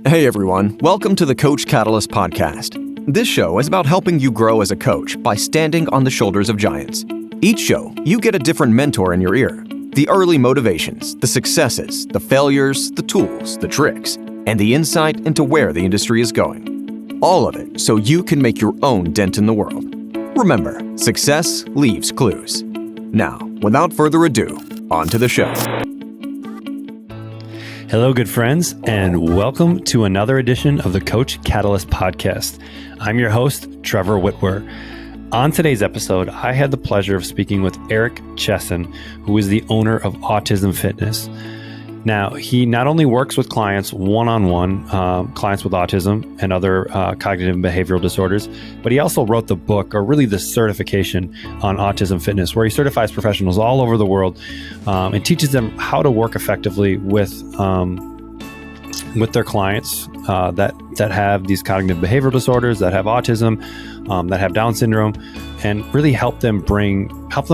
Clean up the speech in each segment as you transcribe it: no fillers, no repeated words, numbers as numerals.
Hey everyone, welcome to the Coach Catalyst podcast. This show is about helping you grow as a coach by standing on the shoulders of giants. Each show, you get a different mentor in your ear. The early motivations, the successes, the failures, the tools, the tricks, and the insight into where the industry is going. All of it so you can make your own dent in the world. Remember, success leaves clues. Now, without further ado, on to the show. Hello, good friends, and welcome to another edition of the Coach Catalyst podcast. I'm your host, Trevor Whitwer. On today's episode, I had the pleasure of speaking with Eric Chessen, who is the owner of Autism Fitness. Now, he not only works with clients one-on-one, clients with autism and other cognitive and behavioral disorders, but he also wrote the book, or really the certification on Autism Fitness, where he certifies professionals all over the world and teaches them how to work effectively with their clients that have these cognitive behavioral disorders, that have autism, that have Down syndrome, and really help them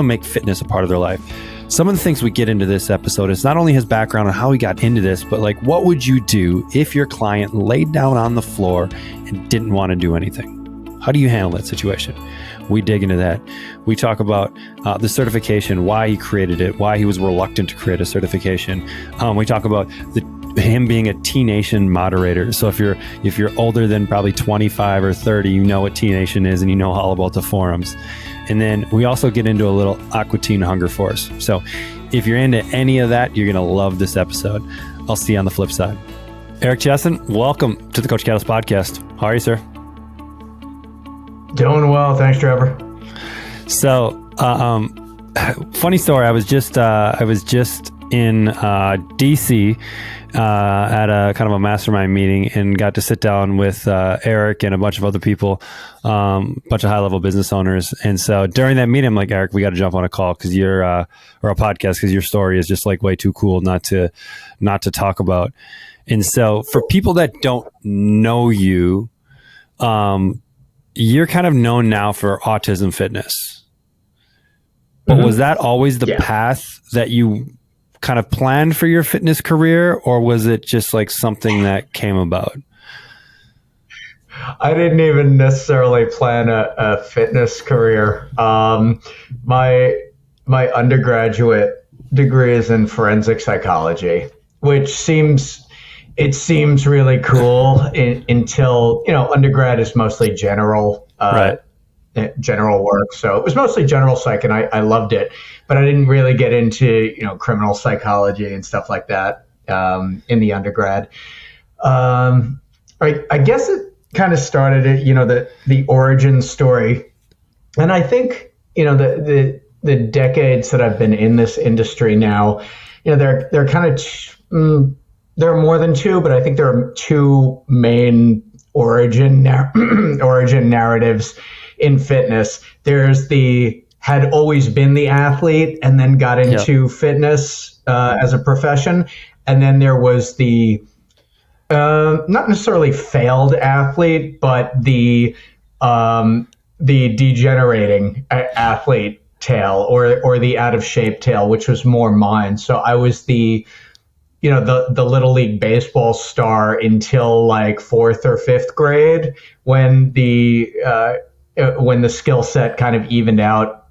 make fitness a part of their life. Some of the things we get into this episode is not only his background on how he got into this, but like, what would you do if your client laid down on the floor and didn't want to do anything? How do you handle that situation? We dig into that. We talk about the certification, why he created it, why he was reluctant to create a certification. We talk about him being a T-Nation moderator. So if you're older than probably 25 or 30, you know what T-Nation is and you know all about the forums. And then we also get into a little Aqua Teen Hunger Force. So if you're into any of that, you're going to love this episode. I'll see you on the flip side. Eric Chessen, welcome to the Coach Catalyst podcast. How are you, sir? Doing well. Thanks, Trevor. So, funny story. I was just in DC at a kind of a mastermind meeting and got to sit down with Eric and a bunch of other people, bunch of high-level business owners. And so during that meeting, I'm like, Eric, we got to jump on a call because or a podcast, because your story is just like way too cool not to talk about. And so for people that don't know you, you're kind of known now for Autism Fitness. But was that always the path that you kind of planned for your fitness career, or was it just like something that came about? I didn't even necessarily plan a fitness career. My undergraduate degree is in forensic psychology, which seems really cool until, undergrad is mostly general, right. General work. So it was mostly general psych, and I loved it, but I didn't really get into, criminal psychology and stuff like that in the undergrad. I guess it kind of started at, the origin story. And I think, the decades that I've been in this industry now, they're kind of, there are more than two, but I think there are two main origin narratives in fitness. There's had always been the athlete and then got into fitness as a profession. And then there was the not necessarily failed athlete, but the degenerating athlete tale or the out of shape tale, which was more mine. So I was the little league baseball star until like fourth or fifth grade, when the skill set kind of evened out.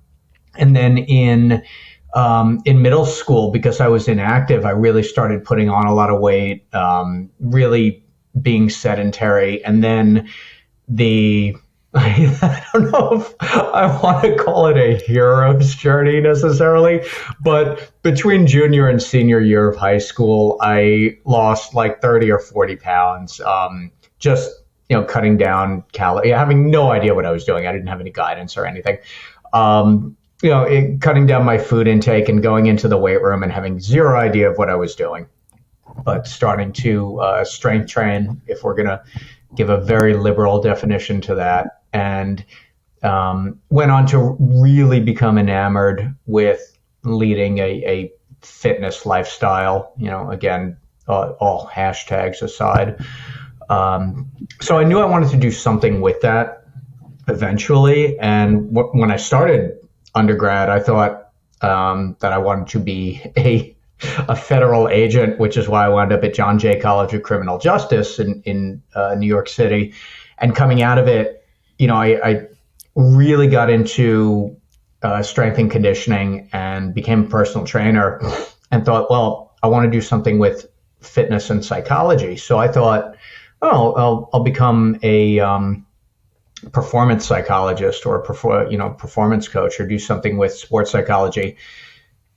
And then in middle school, because I was inactive, I really started putting on a lot of weight, really being sedentary. And then I don't know if I want to call it a hero's journey necessarily, but between junior and senior year of high school, I lost like 30 or 40 pounds, just, cutting down calories, having no idea what I was doing. I didn't have any guidance or anything. Cutting down my food intake and going into the weight room and having zero idea of what I was doing, but starting to strength train, if we're going to give a very liberal definition to that, and went on to really become enamored with leading a fitness lifestyle, again, all hashtags aside. So I knew I wanted to do something with that eventually. And when I started undergrad, I thought that I wanted to be a federal agent, which is why I wound up at John Jay College of Criminal Justice in New York City. And coming out of it, I really got into strength and conditioning and became a personal trainer and thought, well, I want to do something with fitness and psychology. So I thought, I'll become a performance psychologist or performance coach, or do something with sports psychology.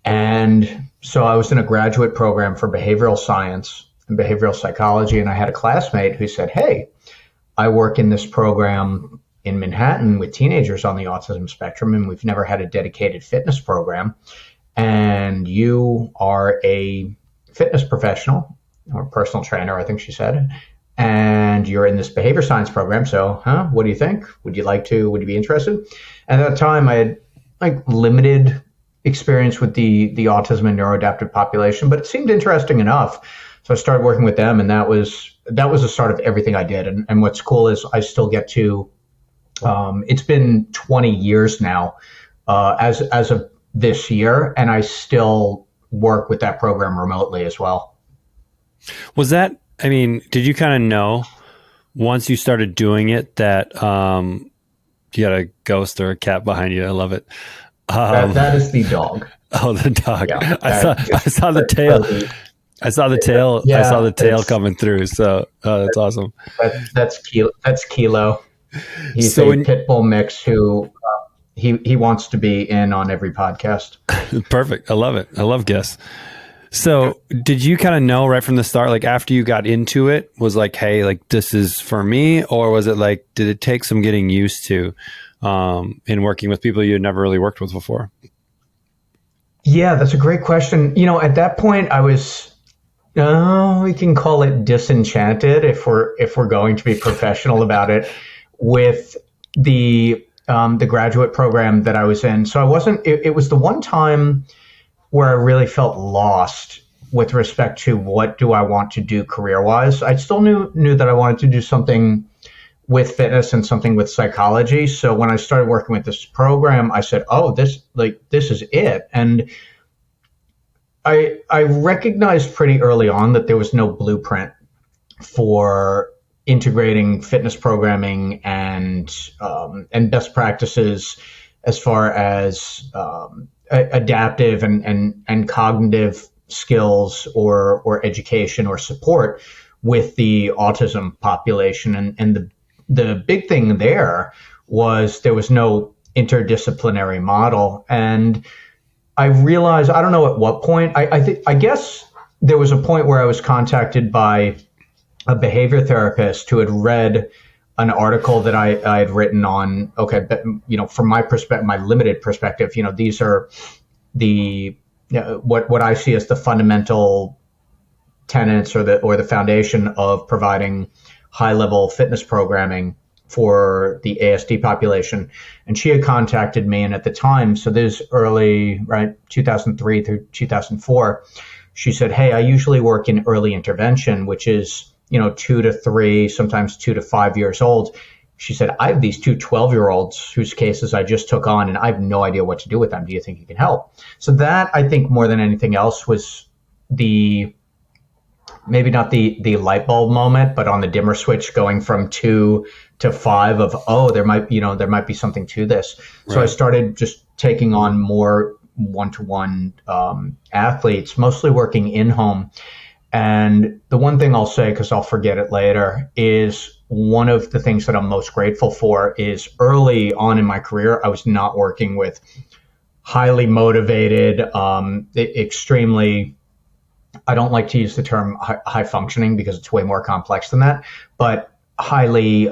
And so I was in a graduate program for behavioral science and behavioral psychology. And I had a classmate who said, hey, I work in this program in Manhattan with teenagers on the autism spectrum, and we've never had a dedicated fitness program. And you are a fitness professional or personal trainer, I think she said, and you're in this behavior science program. So, what do you think? Would you be interested? And at that time I had limited experience with the autism and neuro-adaptive population, but it seemed interesting enough. So I started working with them, and that was the start of everything I did. And what's cool is I still get to, it's been 20 years now, as of this year, and I still work with that program remotely as well. Did you kind of know once you started doing it that, you got a ghost or a cat behind you? I love it. That is the dog. Oh, the dog. Yeah, I saw the tail. I saw the tail. Yeah, I saw the tail coming through. So that's awesome. That's Kilo. He's a pit bull mix who he wants to be in on every podcast. Perfect. I love it. I love guests. So did you kind of know right from the start, like after you got into it, was like, hey, like this is for me? Or was it like, did it take some getting used to in working with people you had never really worked with before? Yeah, that's a great question. At that point I was, we can call it disenchanted if we're going to be professional about it, with the graduate program that I was in. So I wasn't, it was the one time where I really felt lost with respect to what do I want to do career-wise. I still knew that I wanted to do something with fitness and something with psychology. So when I started working with this program, I said, this is it. And I recognized pretty early on that there was no blueprint for integrating fitness programming and best practices as far as adaptive and cognitive skills or education or support with the autism population. And the big thing there was no interdisciplinary model. And I realized, I don't know at what point, I guess there was a point where I was contacted by a behavior therapist who had read an article that I had written on, from my perspective, my limited perspective, these are what I see as the fundamental tenets or the foundation of providing high level fitness programming for the ASD population. And she had contacted me, and at the time, so this early, 2003 through 2004, she said, hey, I usually work in early intervention, which is 2 to 3, sometimes 2 to 5 years old. She said, I have these 2 12-year-olds whose cases I just took on, and I have no idea what to do with them. Do you think you can help? So that, I think, more than anything else, was maybe not the light bulb moment, but on the dimmer switch going from 2 to 5 of, there might be something to this. Right. So I started just taking on more one-to-one athletes, mostly working in-home. And the one thing I'll say, because I'll forget it later, is one of the things that I'm most grateful for is early on in my career, I was not working with highly motivated, extremely, I don't like to use the term high functioning because it's way more complex than that, but highly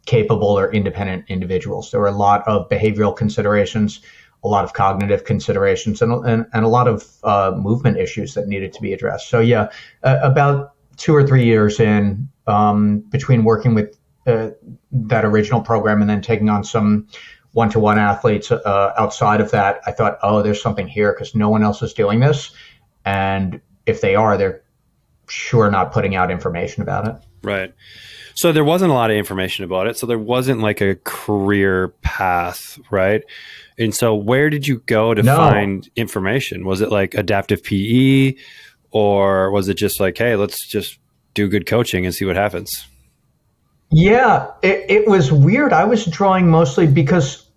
capable or independent individuals. There were a lot of behavioral considerations, a lot of cognitive considerations, and a lot of movement issues that needed to be addressed. So about 2 or 3 years in, between working with that original program and then taking on some one-to-one athletes outside of that, I thought, there's something here because no one else is doing this. And if they are, they're sure not putting out information about it. Right. So there wasn't a lot of information about it. So there wasn't like a career path, right? And so where did you go to find information? Was it like adaptive PE, or was it just like, hey, let's just do good coaching and see what happens? Yeah, it was weird. I was drawing mostly because,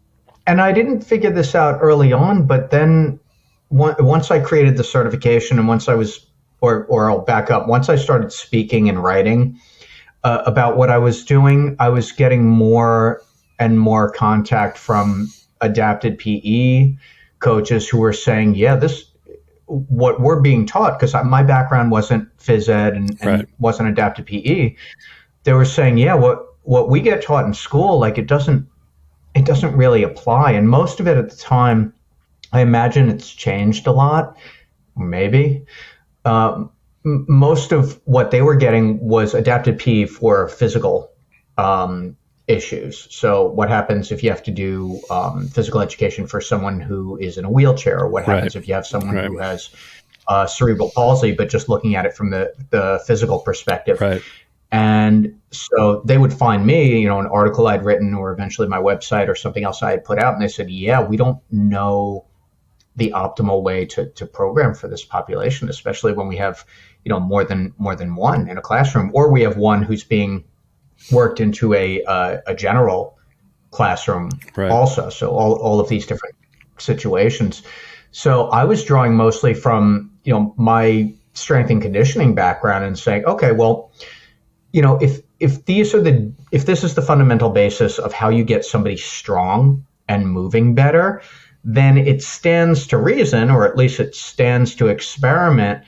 and I didn't figure this out early on, but then once I created the certification and once I was, or I'll back up, once I started speaking and writing about what I was doing, I was getting more and more contact from adapted PE coaches who were saying, yeah, what we're being taught, because my background wasn't phys ed and wasn't adapted PE. They were saying, yeah, what we get taught in school, like it doesn't really apply. And most of it at the time, I imagine it's changed a lot, maybe. Most of what they were getting was adapted PE for physical issues. So what happens if you have to do physical education for someone who is in a wheelchair, or what happens if you have someone who has cerebral palsy, but just looking at it from the physical perspective. Right. And so they would find me, an article I'd written or eventually my website or something else I had put out. And they said, yeah, we don't know the optimal way to program for this population, especially when we have, more than one in a classroom, or we have one who's being worked into a general classroom also. So all of these different situations. So I was drawing mostly from, my strength and conditioning background and saying, okay, well, if this is the fundamental basis of how you get somebody strong and moving better, then it stands to reason, or at least it stands to experiment,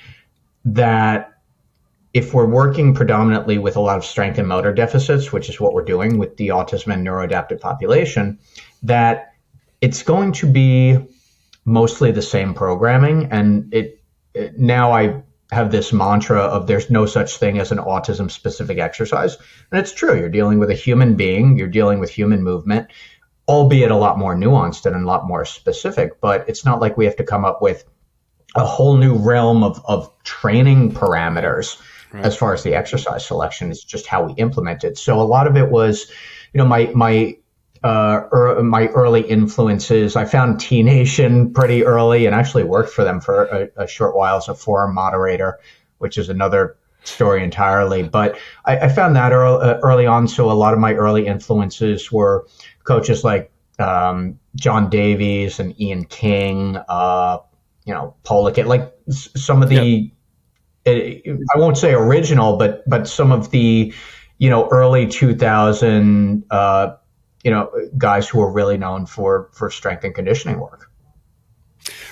that if we're working predominantly with a lot of strength and motor deficits, which is what we're doing with the autism and neuro-adaptive population, that it's going to be mostly the same programming. And now I have this mantra of there's no such thing as an autism specific exercise. And it's true. You're dealing with a human being, you're dealing with human movement, albeit a lot more nuanced and a lot more specific, but it's not like we have to come up with a whole new realm of training parameters as far as the exercise selection. It's just how we implement it. So a lot of it was, my early influences. I found T Nation pretty early and actually worked for them for a short while as a forum moderator, which is another story entirely. But I found that early on. So a lot of my early influences were coaches like John Davies and Ian King, Pollock, like some of the, I won't say original, but some of the, early 2000, guys who are really known for strength and conditioning work.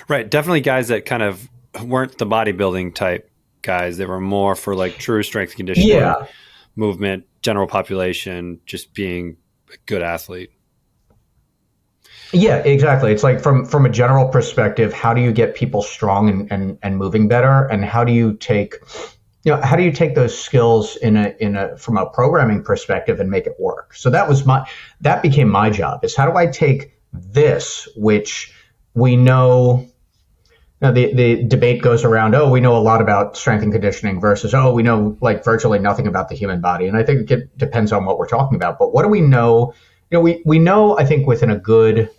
Right. Definitely guys that kind of weren't the bodybuilding type guys. They were more for like true strength and conditioning, movement, general population, just being a good athlete. Yeah, exactly. It's like from a general perspective, how do you get people strong and moving better? And how do you take those skills from a programming perspective and make it work? So that became my job, is how do I take this, which we know, the debate goes around, we know a lot about strength and conditioning versus, we know like virtually nothing about the human body. And I think it depends on what we're talking about. But what do we know? We know, I think, within a good,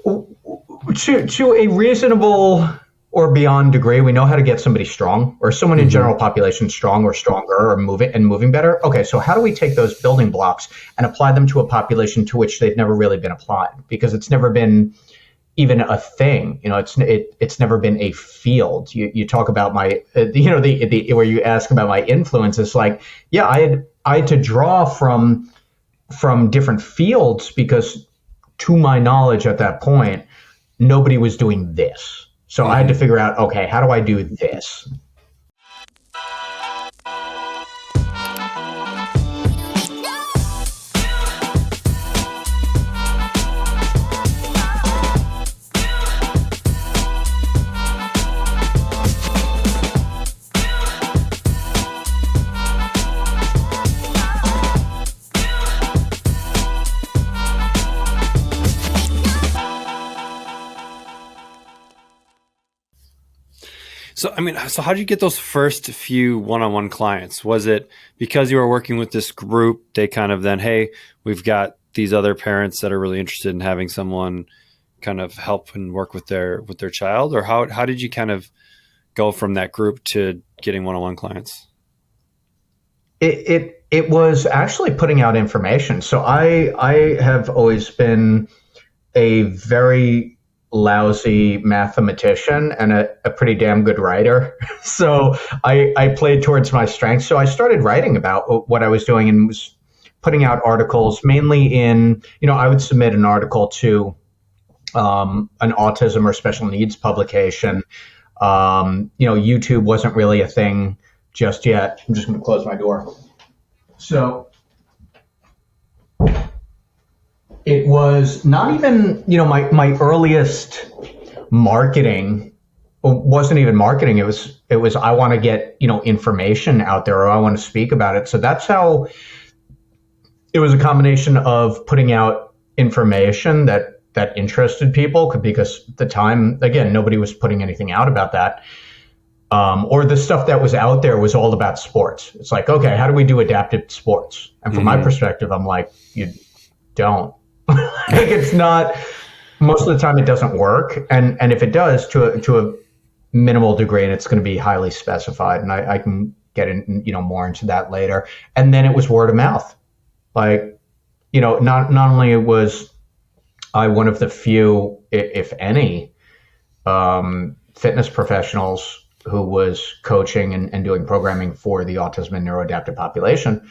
to a reasonable or beyond degree, we know how to get somebody strong, or someone in general population strong or stronger, or moving better. Okay, so how do we take those building blocks and apply them to a population to which they've never really been applied, because it's never been even a thing? It's never been a field. You talk about my, where you ask about my influence. It's like, I had to draw from different fields, because to my knowledge at that point, nobody was doing this. So I had to figure out, okay, how do I do this? So how did you get those first few one-on-one clients? Was it because you were working with this group, they kind of then, hey, we've got these other parents that are really interested in having someone kind of help and work with their child, or how did you kind of go from that group to getting one-on-one clients? It was actually putting out information. So I have always been a very lousy mathematician and a pretty damn good writer. So I played towards my strengths. So I started writing about what I was doing and was putting out articles mainly in, I would submit an article to an autism or special needs publication. YouTube wasn't really a thing just yet. I'm just going to close my door. So it was not even, my earliest marketing wasn't even marketing. It was, I want to get, information out there, or I want to speak about it. So that's how it was, a combination of putting out information that interested people, because at the time, again, nobody was putting anything out about that. Or the stuff that was out there was all about sports. It's like, okay, how do we do adaptive sports? And from my perspective, I'm like, you don't. Like, it's not, most of the time it doesn't work. And if it does, to a minimal degree, and it's going to be highly specified, and I can get in, more into that later. And then it was word of mouth. Like, not only was I one of the few, if any, fitness professionals who was coaching and doing programming for the autism and neuro-adaptive population,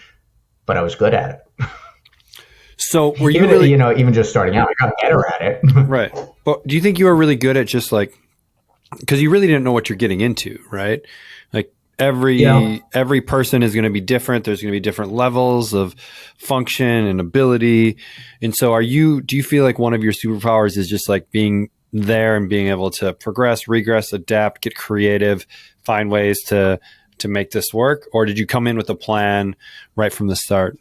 but I was good at it. So were you really, even just starting out, I got better at it. Right. But do you think you were really good at just like, because you really didn't know what you're getting into, right? Like every person is going to be different. There's going to be different levels of function and ability. And so do you feel like one of your superpowers is just like being there and being able to progress, regress, adapt, get creative, find ways to make this work? Or did you come in with a plan right from the start?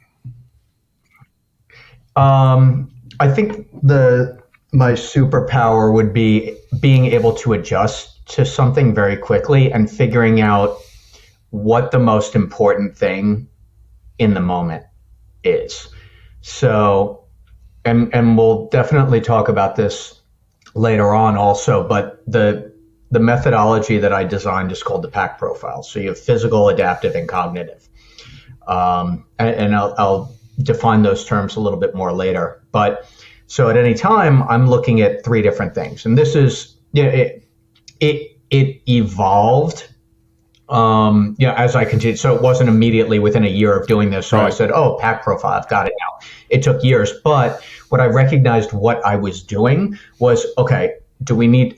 I think my superpower would be being able to adjust to something very quickly and figuring out what the most important thing in the moment is. So, and we'll definitely talk about this later on also, but the methodology that I designed is called the PAC profile. So you have physical, adaptive, and cognitive. And I'll define those terms a little bit more later. But so at any time, I'm looking at three different things. And this is, it evolved, as I continued. So it wasn't immediately within a year of doing this. So I said, PAC profile, I've got it now. It took years. But what I recognized what I was doing was, okay,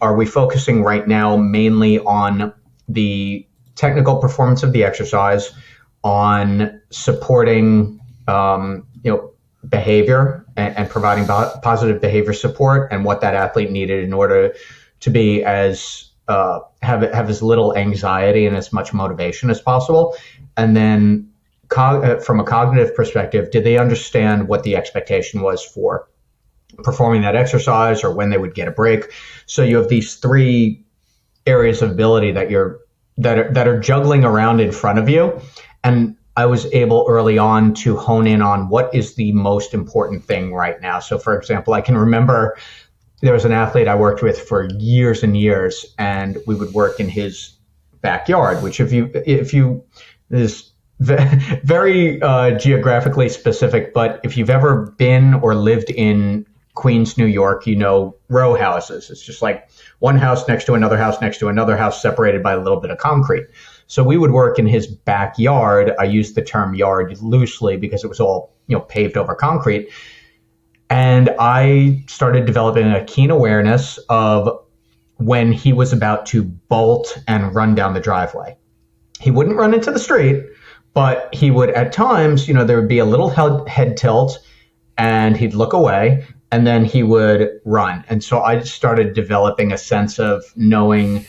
are we focusing right now mainly on the technical performance of the exercise, on supporting, behavior and providing positive behavior support, and what that athlete needed in order to be as have as little anxiety and as much motivation as possible. And then from a cognitive perspective, did they understand what the expectation was for performing that exercise, or when they would get a break? So you have these three areas of ability that are juggling around in front of you. And I was able early on to hone in on what is the most important thing right now. So for example, I can remember there was an athlete I worked with for years and years, and we would work in his backyard, which if you is very geographically specific, but if you've ever been or lived in Queens, New York, row houses. It's just like one house next to another house next to another house, separated by a little bit of concrete. So we would work in his backyard. I use the term yard loosely because it was all, paved over concrete. And I started developing a keen awareness of when he was about to bolt and run down the driveway. He wouldn't run into the street, but he would at times, there would be a little head tilt, and he'd look away, and then he would run. And so I started developing a sense of knowing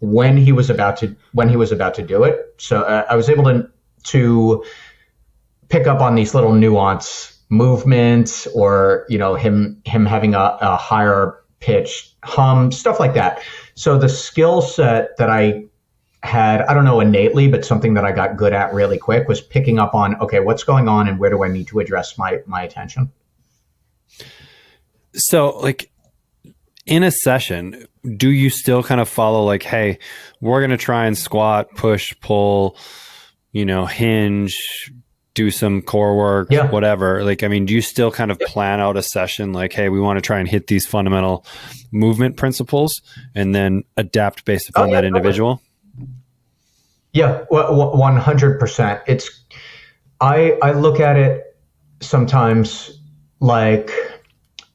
when he was about to do it. So I was able to pick up on these little nuance movements, or him having a higher pitched hum, stuff like that. So the skill set that I had, I don't know innately, but something that I got good at really quick was picking up on, okay, what's going on and where do I need to address my attention? So like in a session, do you still kind of follow like, hey, we're going to try and squat, push, pull, hinge, do some core work, whatever. Like, I mean, do you still kind of plan out a session like, hey, we want to try and hit these fundamental movement principles and then adapt based upon that individual? Yeah, 100%. I look at it sometimes like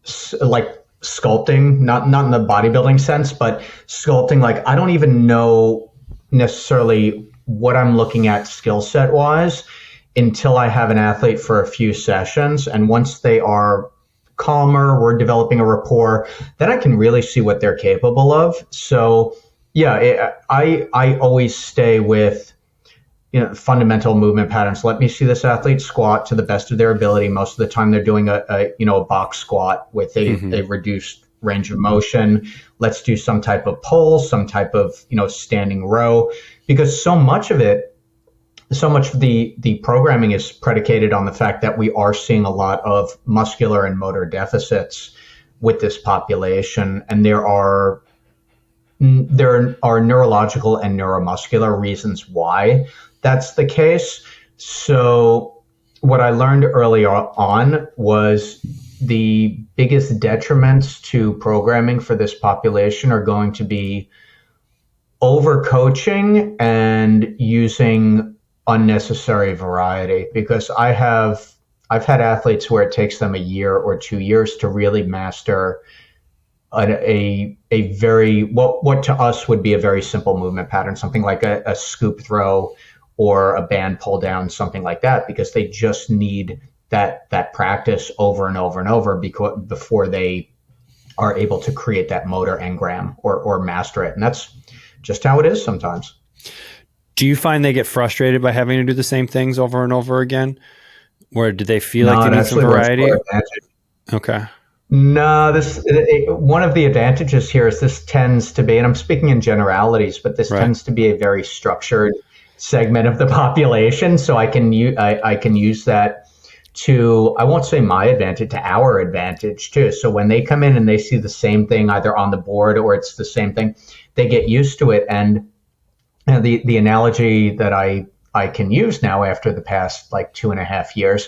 sculpting, not in the bodybuilding sense, but sculpting. Like, I don't even know necessarily what I'm looking at skill set wise until I have an athlete for a few sessions. And once they are calmer, we're developing a rapport, then I can really see what they're capable of. So yeah, I always stay with fundamental movement patterns. Let me see this athlete squat to the best of their ability. Most of the time they're doing a box squat with a reduced range of motion. Let's do some type of pull, some type of standing row, because so much of the programming is predicated on the fact that we are seeing a lot of muscular and motor deficits with this population, and there are neurological and neuromuscular reasons why that's the case. So what I learned early on was the biggest detriments to programming for this population are going to be overcoaching and using unnecessary variety, because I've had athletes where it takes them a year or 2 years to really master a very what to us would be a very simple movement pattern, something like a scoop throw or a band pull down, something like that, because they just need that practice over and over and over before they are able to create that motor engram or master it. And that's just how it is sometimes. Do you find they get frustrated by having to do the same things over and over again? Or do they feel like they need some variety? Okay. No, one of the advantages here is this tends to be, and I'm speaking in generalities, but this tends to be a very structured segment of the population. So I can use that to, I won't say my advantage, to our advantage too. So when they come in and they see the same thing either on the board or it's the same thing, they get used to it. And the analogy that I can use now after the past 2.5 years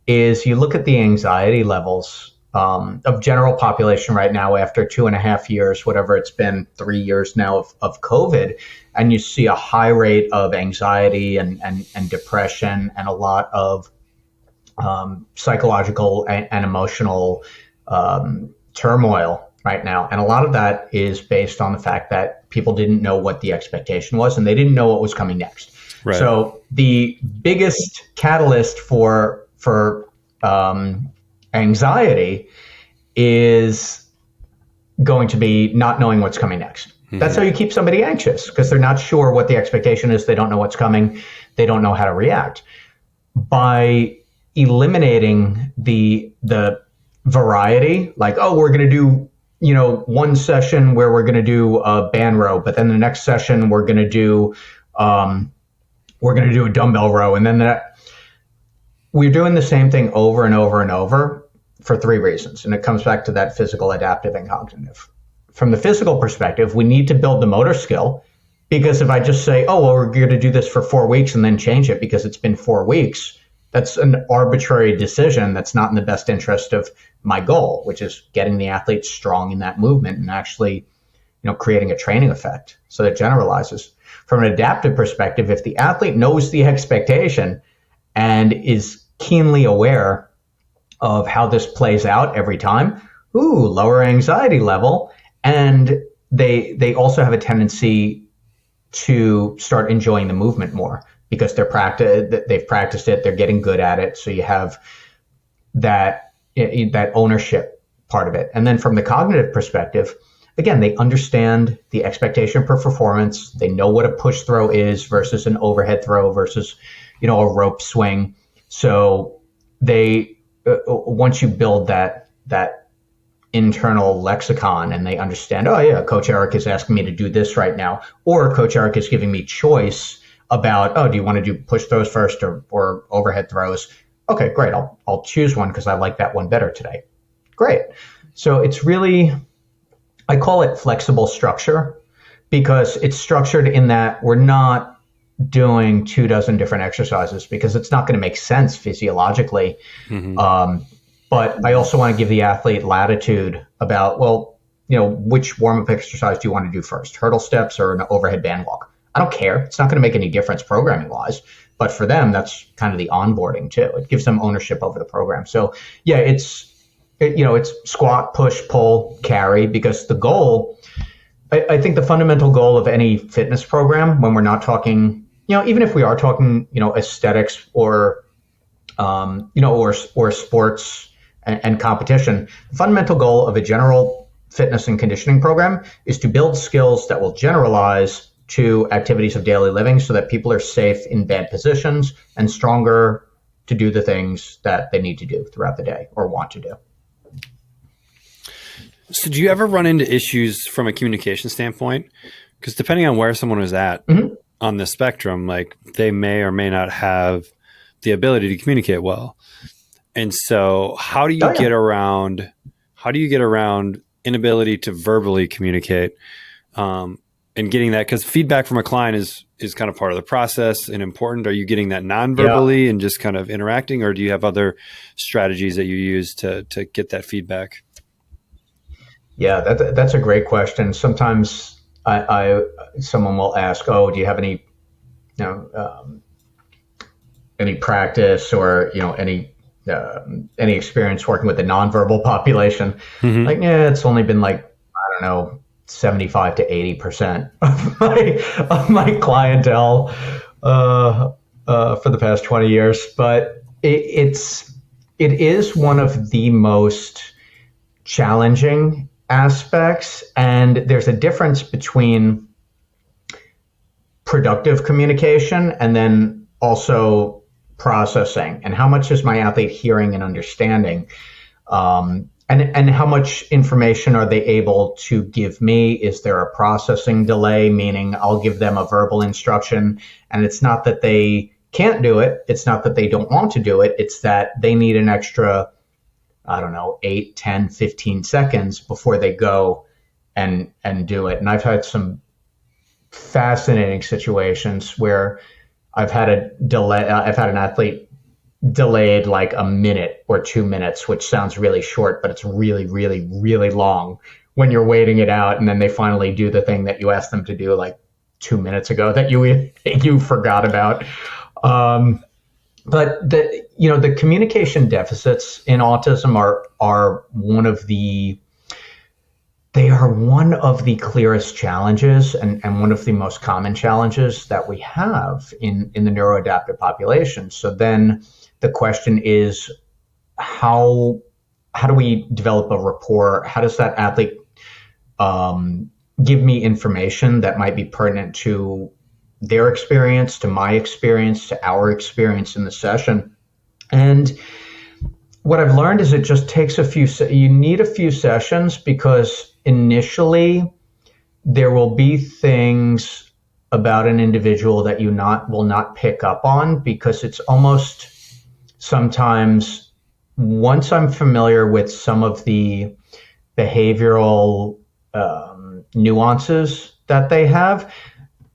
is you look at the anxiety levels of general population right now after 2.5 years, whatever it's been, 3 years now of COVID, and you see a high rate of anxiety and depression and a lot of psychological and emotional turmoil right now. And a lot of that is based on the fact that people didn't know what the expectation was and they didn't know what was coming next. Right. So the biggest catalyst for anxiety is going to be not knowing what's coming next. Mm-hmm. That's how you keep somebody anxious, because they're not sure what the expectation is. They don't know what's coming. They don't know how to react. By eliminating the variety, like, oh, we're going to do, one session where we're going to do a band row, but then the next session we're going to do a dumbbell row, and then we're doing the same thing over and over and over for 3 reasons. And it comes back to that physical, adaptive, and cognitive. From the physical perspective, we need to build the motor skill, because if I just say, oh, well, we're going to do this for 4 weeks and then change it because it's been 4 weeks, that's an arbitrary decision that's not in the best interest of my goal, which is getting the athlete strong in that movement and actually, creating a training effect so that generalizes. From an adaptive perspective, if the athlete knows the expectation and is keenly aware of how this plays out every time, lower anxiety level, and they also have a tendency to start enjoying the movement more because they've practiced it, they're getting good at it. So you have that ownership part of it. And then from the cognitive perspective, again, they understand the expectation for performance. They know what a push throw is versus an overhead throw versus, a rope swing. So they, once you build that internal lexicon and they understand, oh yeah, Coach Eric is asking me to do this right now, or Coach Eric is giving me choice about, oh, do you want to do push throws first or overhead throws? Okay, great. I'll choose one because I like that one better today. Great. So it's really, I call it flexible structure because it's structured in that we're not doing 24 different exercises because it's not going to make sense physiologically. But I also want to give the athlete latitude about, well, which warm-up exercise do you want to do first? Hurdle steps or an overhead band walk? I don't care. It's not going to make any difference programming-wise. But for them, that's kind of the onboarding too. It gives them ownership over the program. So yeah, it's squat, push, pull, carry, because the goal, I think the fundamental goal of any fitness program, when we're not talking, even if we are talking, aesthetics or sports and competition, the fundamental goal of a general fitness and conditioning program is to build skills that will generalize to activities of daily living so that people are safe in bad positions and stronger to do the things that they need to do throughout the day or want to do. So do you ever run into issues from a communication standpoint? Because depending on where someone is at on the spectrum, like they may or may not have the ability to communicate well. And so how do you get around inability to verbally communicate, and getting that, because feedback from a client is kind of part of the process and important. Are you getting that non-verbally and just kind of interacting, or do you have other strategies that you use to get that feedback? Yeah, that's a great question. Sometimes someone will ask, "Oh, do you have any, any practice or any experience working with the nonverbal population?" Like, yeah, it's only been like, I don't know, 75 to 80% of my clientele for the past 20 years. But it is one of the most challenging aspects. And there's a difference between productive communication and then also processing, and how much is my athlete hearing and understanding. And how much information are they able to give me? Is there a processing delay? Meaning I'll give them a verbal instruction and it's not that they can't do it. It's not that they don't want to do it. It's that they need an extra, 8, 10, 15 seconds before they go and do it. And I've had some fascinating situations where I've had an athlete delayed like a minute or 2 minutes, which sounds really short, but it's really, really, really long when you're waiting it out. And then they finally do the thing that you asked them to do like 2 minutes ago that you forgot about. But the communication deficits in autism are one of the clearest challenges and one of the most common challenges that we have in the neuro-adaptive population. So then the question is, how do we develop a rapport? How does that athlete give me information that might be pertinent to their experience, to my experience, to our experience in the session? And what I've learned is it just takes you need a few sessions, because initially there will be things about an individual that you will not pick up on, because it's almost sometimes, once I'm familiar with some of the behavioral nuances that they have,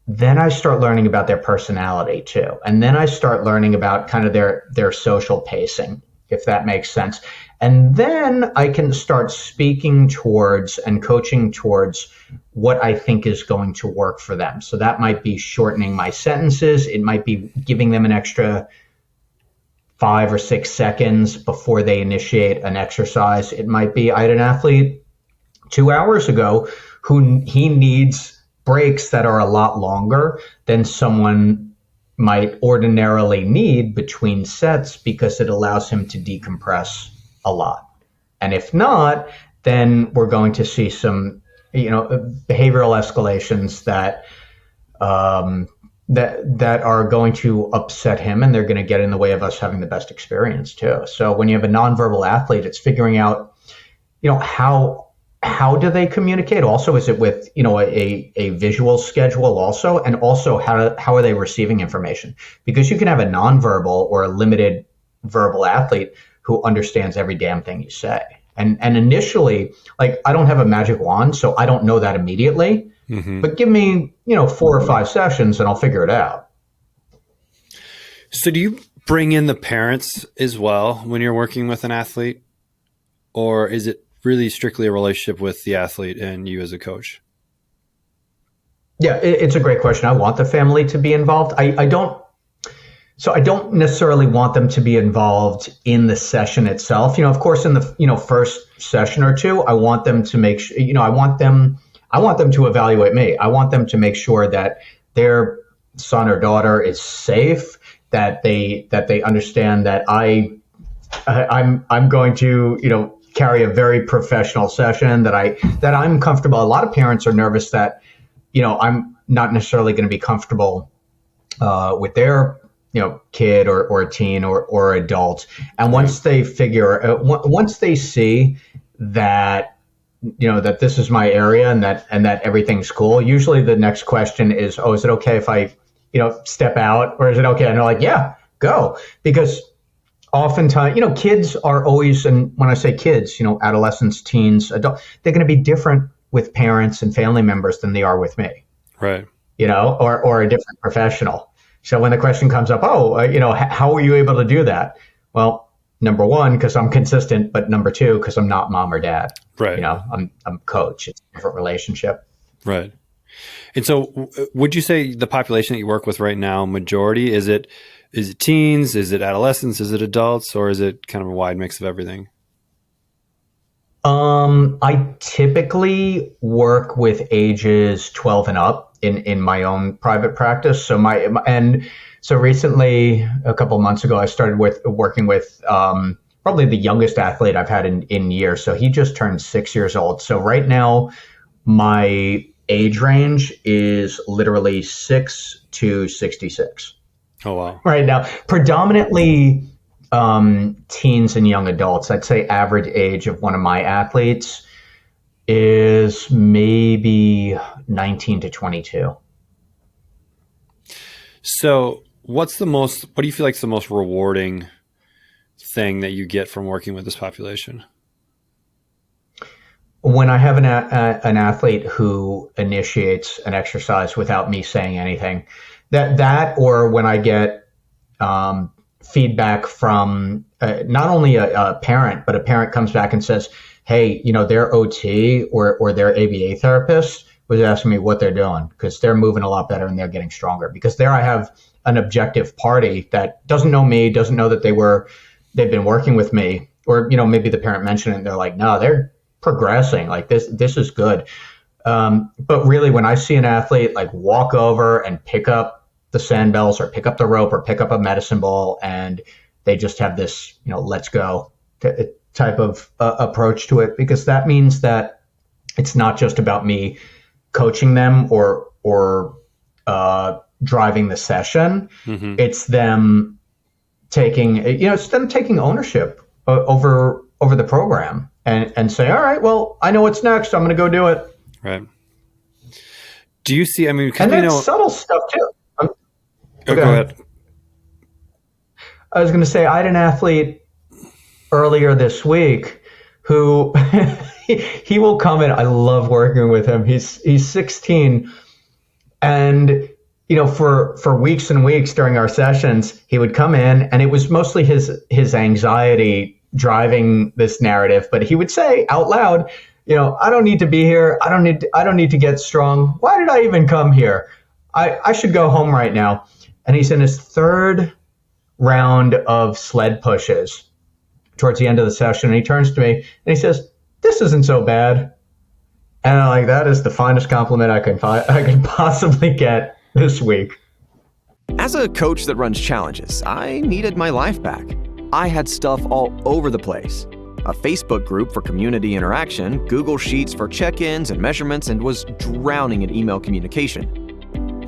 then I start learning about their personality too. And then I start learning about kind of their social pacing, if that makes sense. And then I can start speaking towards and coaching towards what I think is going to work for them. So that might be shortening my sentences. It might be giving them an extra 5 or 6 seconds before they initiate an exercise. It might be, I had an athlete 2 hours ago who he needs breaks that are a lot longer than someone might ordinarily need between sets, because it allows him to decompress a lot. And if not, then we're going to see some, behavioral escalations that are going to upset him, and they're going to get in the way of us having the best experience too. So when you have a nonverbal athlete, it's figuring out, how do they communicate? Also, is it with, a visual schedule also? And also, how are they receiving information? Because you can have a nonverbal or a limited verbal athlete who understands every damn thing you say. And initially, like, I don't have a magic wand, so I don't know that immediately. But give me, 4 or 5 sessions and I'll figure it out. So do you bring in the parents as well when you're working with an athlete? Or is it really strictly a relationship with the athlete and you as a coach? Yeah, it's a great question. I want the family to be involved. I don't necessarily want them to be involved in the session itself. Of course, in the first session or two, I want them to make sure. I want them to evaluate me. I want them to make sure that their son or daughter is safe, that they understand that I'm going to carry a very professional session, that I'm comfortable. A lot of parents are nervous that I'm not necessarily going to be comfortable with their kid or teen or adult. And once they once they see that that this is my area and that everything's cool, usually the next question is, oh, is it okay if I step out, or is it okay? And they're like, yeah, go. Because oftentimes, kids are always, and when I say kids, adolescents, teens, adults, they're going to be different with parents and family members than they are with me. Right. Or a different professional. So when the question comes up, how were you able to do that? Well, number one, because I'm consistent, but number two, because I'm not mom or dad. Right. I'm coach. It's a different relationship. Right. And so would you say the population that you work with right now, majority, is it teens? Is it adolescents? Is it adults? Or is it kind of a wide mix of everything? I typically work with ages 12 and up in my own private practice. So recently, a couple of months ago, I started working with probably the youngest athlete I've had in years. So he just turned 6 years old. So right now, my age range is literally 6 to 66. Oh, wow. Right now, predominantly teens and young adults. I'd say average age of one of my athletes is maybe 19 to 22. So what do you feel like is the most rewarding thing that you get from working with this population? When I have an athlete who initiates an exercise without me saying anything, that or when I get feedback from not only a parent, but a parent comes back and says, hey, their OT or their ABA therapist was asking me what they're doing because they're moving a lot better and they're getting stronger. Because there I have an objective party that doesn't know me, doesn't know that they've been working with me, or maybe the parent mentioned it and they're like, no, they're progressing. Like this is good. But really, when I see an athlete like walk over and pick up the sandbells or pick up the rope or pick up a medicine ball and they just have this, let's go type of approach to it, because that means that it's not just about me coaching them or driving the session. Mm-hmm. It's them taking ownership over the program and say, all right, well, I know what's next. I'm going to go do it. Right. Do you see, and that's subtle stuff too. Go ahead. I was going to say, I had an athlete earlier this week who he will come in. I love working with him. He's 16, and for weeks and weeks during our sessions, he would come in, and it was mostly his anxiety driving this narrative. But he would say out loud, I don't need to be here. I don't need to get strong. Why did I even come here? I should go home right now. And he's in his 3rd round of sled pushes towards the end of the session. And he turns to me and he says, this isn't so bad. And I'm like, that is the finest compliment I can possibly get this week. As a coach that runs challenges, I needed my life back. I had stuff all over the place. A Facebook group for community interaction, Google Sheets for check-ins and measurements, and was drowning in email communication.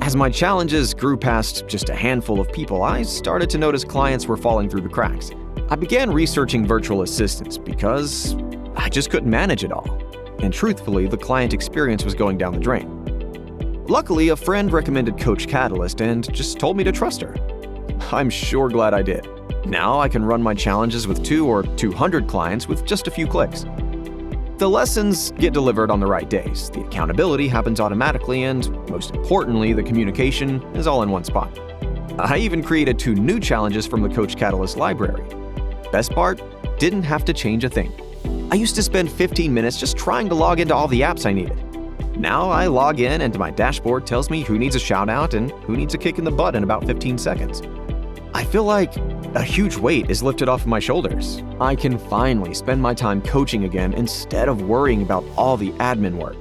As my challenges grew past just a handful of people, I started to notice clients were falling through the cracks. I began researching virtual assistants because I just couldn't manage it all. And truthfully, the client experience was going down the drain. Luckily, a friend recommended Coachcatalyst and just told me to trust her. I'm sure glad I did. Now I can run my challenges with 2 or 200 clients with just a few clicks. The lessons get delivered on the right days, the accountability happens automatically, and most importantly, the communication is all in one spot. I even created 2 new challenges from the Coach Catalyst library. Best part, didn't have to change a thing. I used to spend 15 minutes just trying to log into all the apps I needed. Now I log in and my dashboard tells me who needs a shout out and who needs a kick in the butt in about 15 seconds. I feel like a huge weight is lifted off of my shoulders. I can finally spend my time coaching again instead of worrying about all the admin work.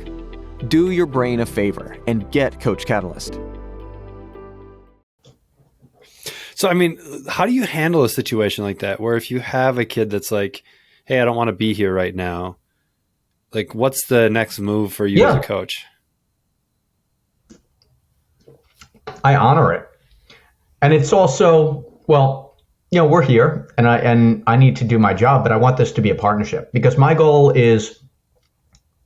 Do your brain a favor and get Coach Catalyst. So, I mean, how do you handle a situation like that where if you have a kid that's like, hey, I don't want to be here right now, like what's the next move for you as a coach? I honor it. And it's also, well, we're here and I need to do my job, but I want this to be a partnership because my goal is,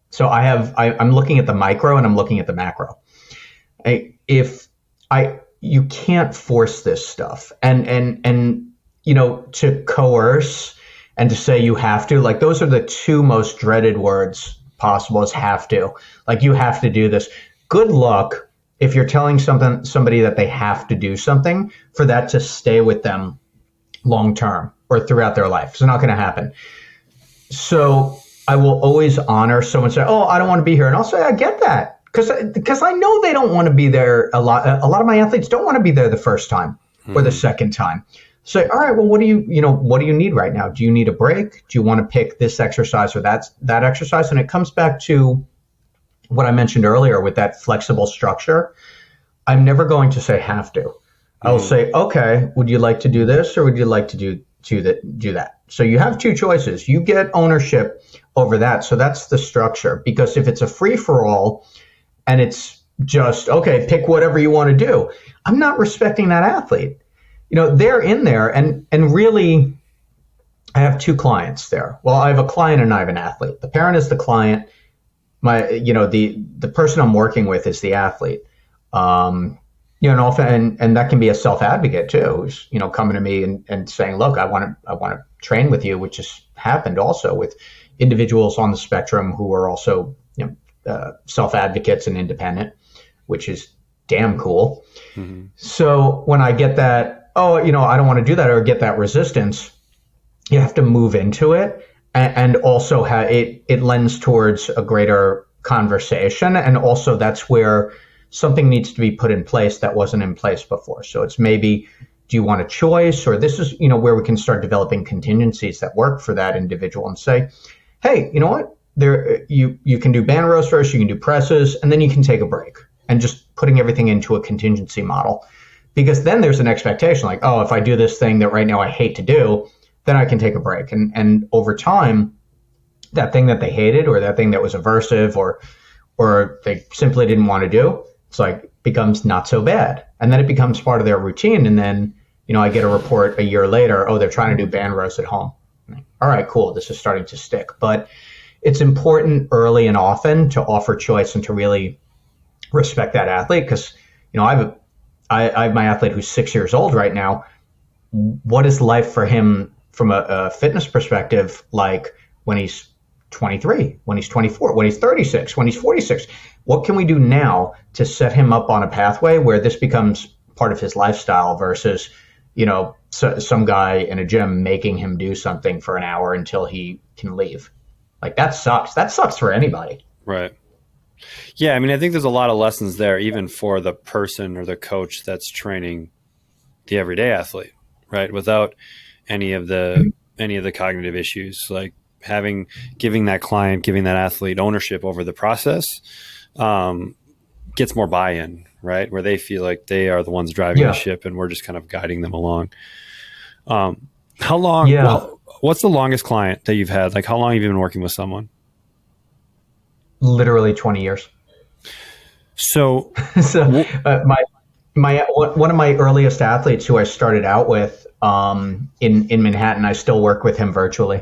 so I'm looking at the micro and I'm looking at the macro. You can't force this stuff and to coerce and to say you have to, like those are the 2 most dreaded words possible is have to. Like you have to do this. Good luck if you're telling somebody that they have to do something for that to stay with them long term or throughout their life. It's not going to happen. So I will always honor someone say, oh, I don't want to be here. And I'll say, I get that. Because I know they don't want to be there a lot. A lot of my athletes don't want to be there the first time or the second time. Say, all right, well, what do you need right now? Do you need a break? Do you want to pick this exercise or that exercise? And it comes back to what I mentioned earlier with that flexible structure. I'm never going to say have to. I'll say, okay, would you like to do this or would you like to do that? So you have 2 choices. You get ownership over that. So that's the structure. Because if it's a free for all, and it's just, okay, pick whatever you want to do, I'm not respecting that athlete. They're in there and really, I have 2 clients there. Well, I have a client and I have an athlete. The parent is the client. The person I'm working with is the athlete. And often, and that can be a self-advocate too, who's, coming to me and saying, look, I want to train with you, which has happened also with individuals on the spectrum who are also, self-advocates and independent, which is damn cool. Mm-hmm. So when I get that, I don't want to do that or get that resistance, you have to move into it and also it lends towards a greater conversation. And also that's where something needs to be put in place that wasn't in place before. So it's maybe, do you want a choice? Or this is, where we can start developing contingencies that work for that individual and say, hey, you know what? You can do band rows first, you can do presses, and then you can take a break and just putting everything into a contingency model. Because then there's an expectation like, oh, if I do this thing that right now I hate to do, then I can take a break. And over time, that thing that they hated or that thing that was aversive or they simply didn't want to do, it's like becomes not so bad. And then it becomes part of their routine. And then, I get a report a year later, oh, they're trying to do band rows at home. All right, cool. This is starting to stick. But it's important early and often to offer choice and to really respect that athlete. Because, I have my athlete who's 6 years old right now. What is life for him from a fitness perspective like when he's 23, when he's 24, when he's 36, when he's 46? What can we do now to set him up on a pathway where this becomes part of his lifestyle versus, some guy in a gym making him do something for an hour until he can leave? Like that sucks. That sucks for anybody. Right. Yeah. I mean, I think there's a lot of lessons there, even for the person or the coach that's training the everyday athlete, right? Without any of the cognitive issues, like giving that athlete ownership over the process, gets more buy-in, right? Where they feel like they are the ones driving the ship and we're just kind of guiding them along. How long, what's the longest client that you've had? Like how long have you been working with someone? Literally 20 years. So, one of my earliest athletes who I started out with in Manhattan, I still work with him virtually.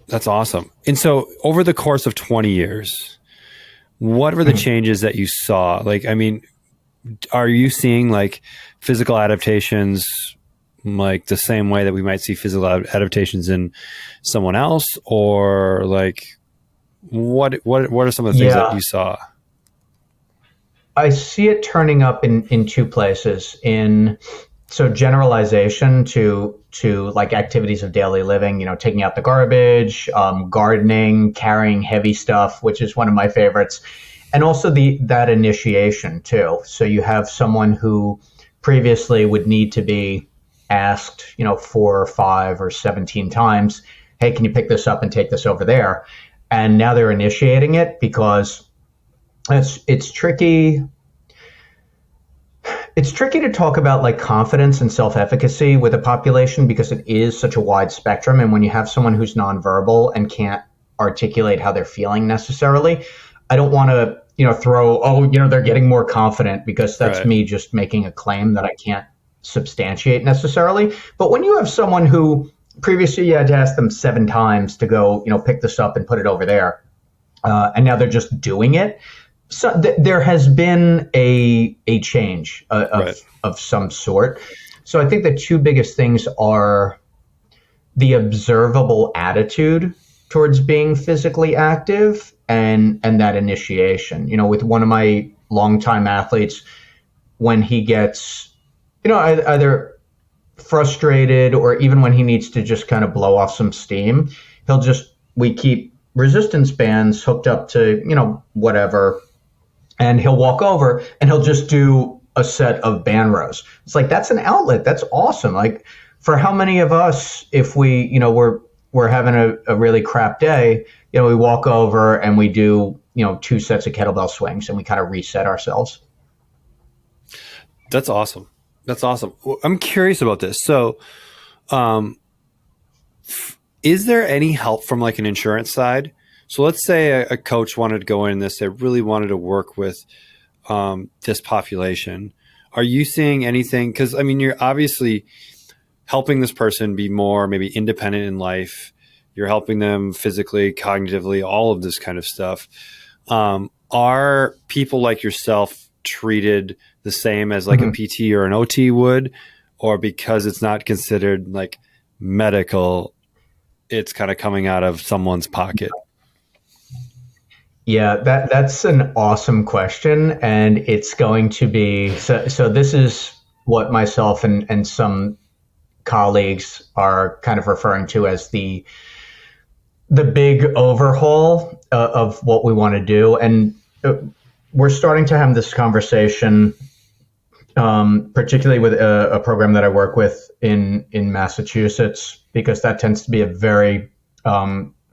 That's awesome. And so over the course of 20 years, what were the changes that you saw? Like, I mean, are you seeing like physical adaptations like the same way that we might see physical adaptations in someone else, or like what are some of the things that you saw? I see it turning up in two places. So generalization to like activities of daily living, taking out the garbage, gardening, carrying heavy stuff, which is one of my favorites, and also that initiation too. So you have someone who previously would need to be asked, 4 or 5 or 17 times, hey, can you pick this up and take this over there? And now they're initiating it because it's tricky. It's tricky to talk about like confidence and self-efficacy with a population because it is such a wide spectrum. And when you have someone who's nonverbal and can't articulate how they're feeling necessarily, I don't want to, throw, they're getting more confident, because that's right. me just making a claim that I can't substantiate necessarily. But when you have someone who previously you had to ask them 7 times to go, pick this up and put it over there, and now they're just doing it. So there has been a change of some sort. So I think the two biggest things are the observable attitude towards being physically active and that initiation. With one of my longtime athletes, when he gets, either frustrated or even when he needs to just kind of blow off some steam, we keep resistance bands hooked up to, whatever. And he'll walk over and he'll just do a set of band rows. It's like, that's an outlet. That's awesome. Like, for how many of us, if we, we're having a really crap day, we walk over and we do, 2 sets of kettlebell swings and we kind of reset ourselves. That's awesome. That's awesome. I'm curious about this. So, is there any help from like an insurance side? So let's say a coach wanted to go in this, they really wanted to work with this population. Are you seeing anything? Because, you're obviously helping this person be more maybe independent in life. You're helping them physically, cognitively, all of this kind of stuff. Are people like yourself treated the same as like a PT or an OT would? Or because it's not considered like medical, it's kind of coming out of someone's pocket? Yeah, that's an awesome question, and it's going to be so this is what myself and some colleagues are kind of referring to as the big overhaul of what we want to do. And we're starting to have this conversation, particularly with a program that I work with in Massachusetts, because that tends to be a very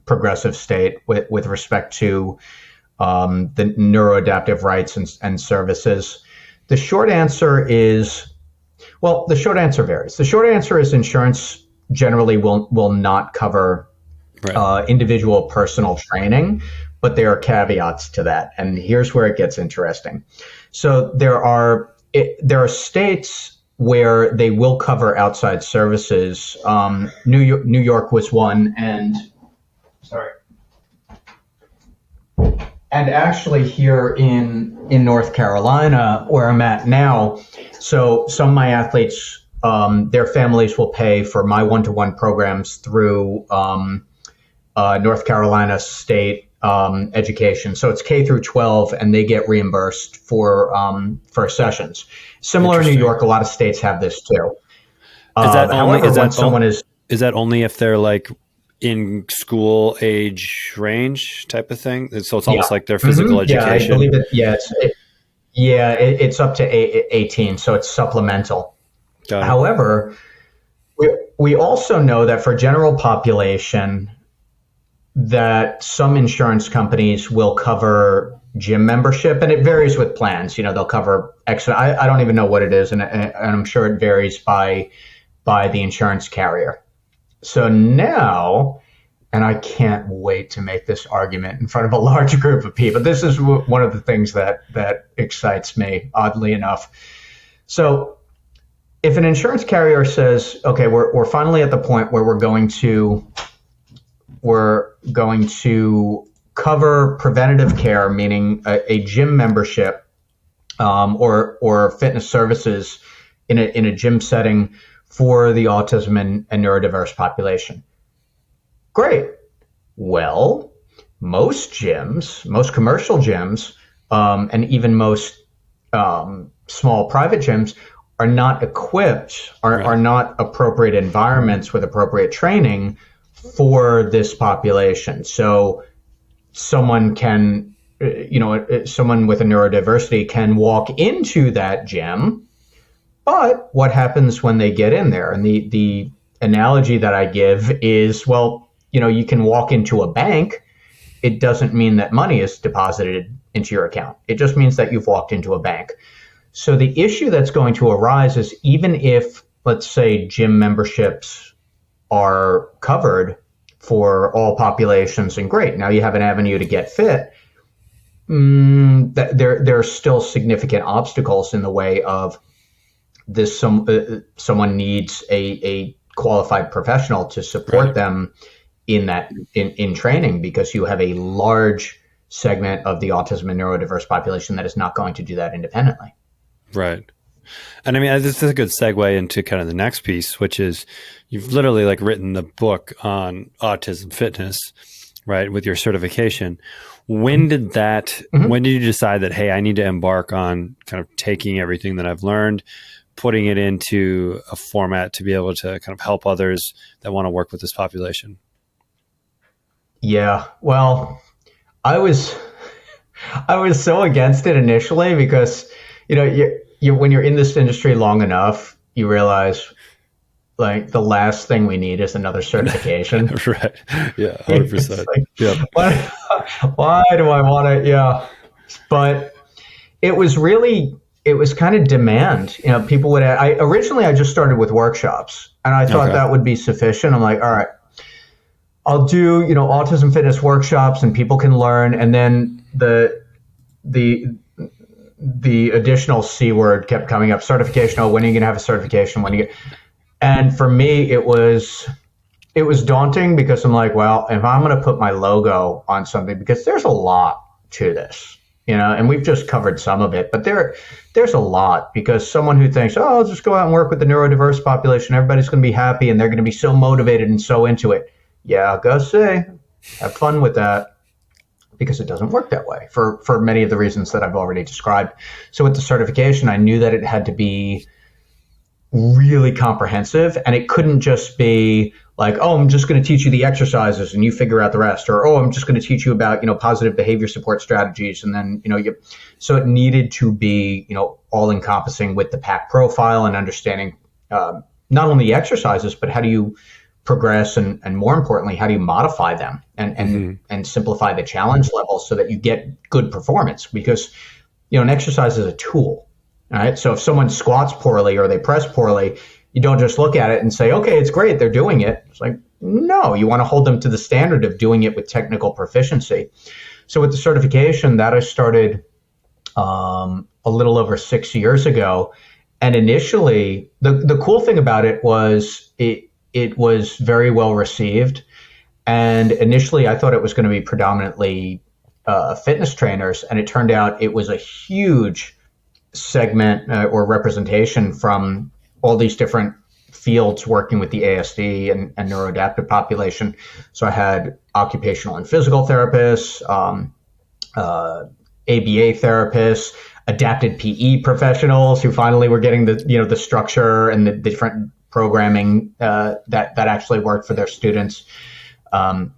progressive state with respect to the neuro-adaptive rights and services. The short answer varies. The short answer is insurance generally will not cover individual personal training, but there are caveats to that. And here's where it gets interesting. So there are states where they will cover outside services. New York was one, and actually here in North Carolina, where I'm at now, so some of my athletes, their families will pay for my one-to-one programs through North Carolina State education. So it's K through 12, and they get reimbursed for sessions. Similar in New York, a lot of states have this too. Is that only if they're like in school age range type of thing? So it's almost like their physical education. Yeah, I believe it. It's up to 18, so it's supplemental. However, we also know that for general population, that some insurance companies will cover gym membership, and it varies with plans. They'll cover extra. I don't even know what it is, and I'm sure it varies by the insurance carrier. So now, and I can't wait to make this argument in front of a large group of people. This is one of the things that excites me, oddly enough. So if an insurance carrier says, okay, we're finally at the point where we're going to cover preventative care, meaning a gym membership or fitness services in a gym setting for the autism and neurodiverse population. Great. Well, most gyms, most commercial gyms, and even most small private gyms are not equipped, are not appropriate environments with appropriate training for this population. So someone can, someone with a neurodiversity can walk into that gym, but what happens when they get in there? And the analogy that I give is, well, you can walk into a bank. It doesn't mean that money is deposited into your account. It just means that you've walked into a bank. So the issue that's going to arise is, even if, let's say, gym memberships are covered for all populations, and great, now you have an avenue to get fit, there are still significant obstacles in the way of this. Someone needs a qualified professional to support them in training, because you have a large segment of the autism and neurodiverse population that is not going to do that independently. Right. And I mean, this is a good segue into kind of the next piece, which is you've literally written the book on Autism Fitness, right, with your certification. When did when did you decide that, hey, I need to embark on kind of taking everything that I've learned, putting it into a format to be able to kind of help others that want to work with this population? Yeah, well, I was so against it initially, because you when you're in this industry long enough, you realize the last thing we need is another certification. Right. Yeah. 100%. Yeah. Why do I want to? Yeah. But it was kind of demand. People would. Originally I just started with workshops, and I thought that would be sufficient. I'm like, all right, I'll do, autism fitness workshops, and people can learn. And then the additional C word kept coming up: certification. Oh, when are you going to have a certification? And for me, it was daunting, because I'm like, well, if I'm going to put my logo on something, because there's a lot to this, and we've just covered some of it, but there's a lot, because someone who thinks, oh, I'll just go out and work with the neurodiverse population, everybody's going to be happy and they're going to be so motivated and so into it. Yeah, go say, have fun with that, because it doesn't work that way for many of the reasons that I've already described. So with the certification, I knew that it had to be really comprehensive, and it couldn't just be like, oh, I'm just going to teach you the exercises and you figure out the rest, or, oh, I'm just going to teach you about, positive behavior support strategies. And then, so it needed to be, all encompassing with the PAC profile, and understanding not only the exercises, but how do you progress, and more importantly, how do you modify them and simplify the challenge level so that you get good performance? Because, an exercise is a tool. All right. So if someone squats poorly or they press poorly, you don't just look at it and say, okay, it's great, they're doing it. It's like, no, you want to hold them to the standard of doing it with technical proficiency. So with the certification, that I started a little over 6 years ago. And initially, the cool thing about it was it was very well received. And initially, I thought it was going to be predominantly fitness trainers. And it turned out it was a huge segment or representation from all these different fields working with the ASD and neuro-adaptive population. So I had occupational and physical therapists, ABA therapists, adapted PE professionals who finally were getting the structure and the different programming that actually worked for their students.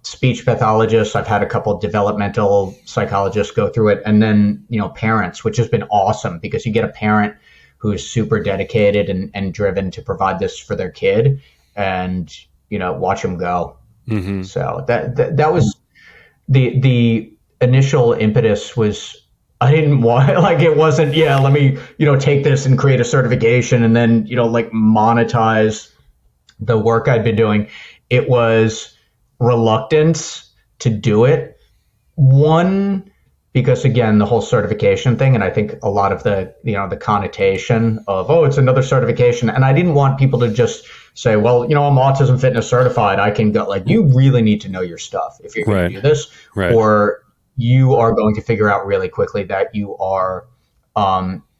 Speech pathologists. I've had a couple of developmental psychologists go through it, and then, parents, which has been awesome, because you get a parent who is super dedicated and driven to provide this for their kid, and, watch them go. Mm-hmm. So that was the initial impetus. Was I didn't want, it wasn't, let me, take this and create a certification and then, monetize the work I'd been doing. It was reluctance to do it. One, because again, the whole certification thing, and I think a lot of the connotation of, oh, it's another certification. And I didn't want people to just say, well, I'm Autism Fitness certified, I can go. You really need to know your stuff if you're going to do this, or you are going to figure out really quickly that you are,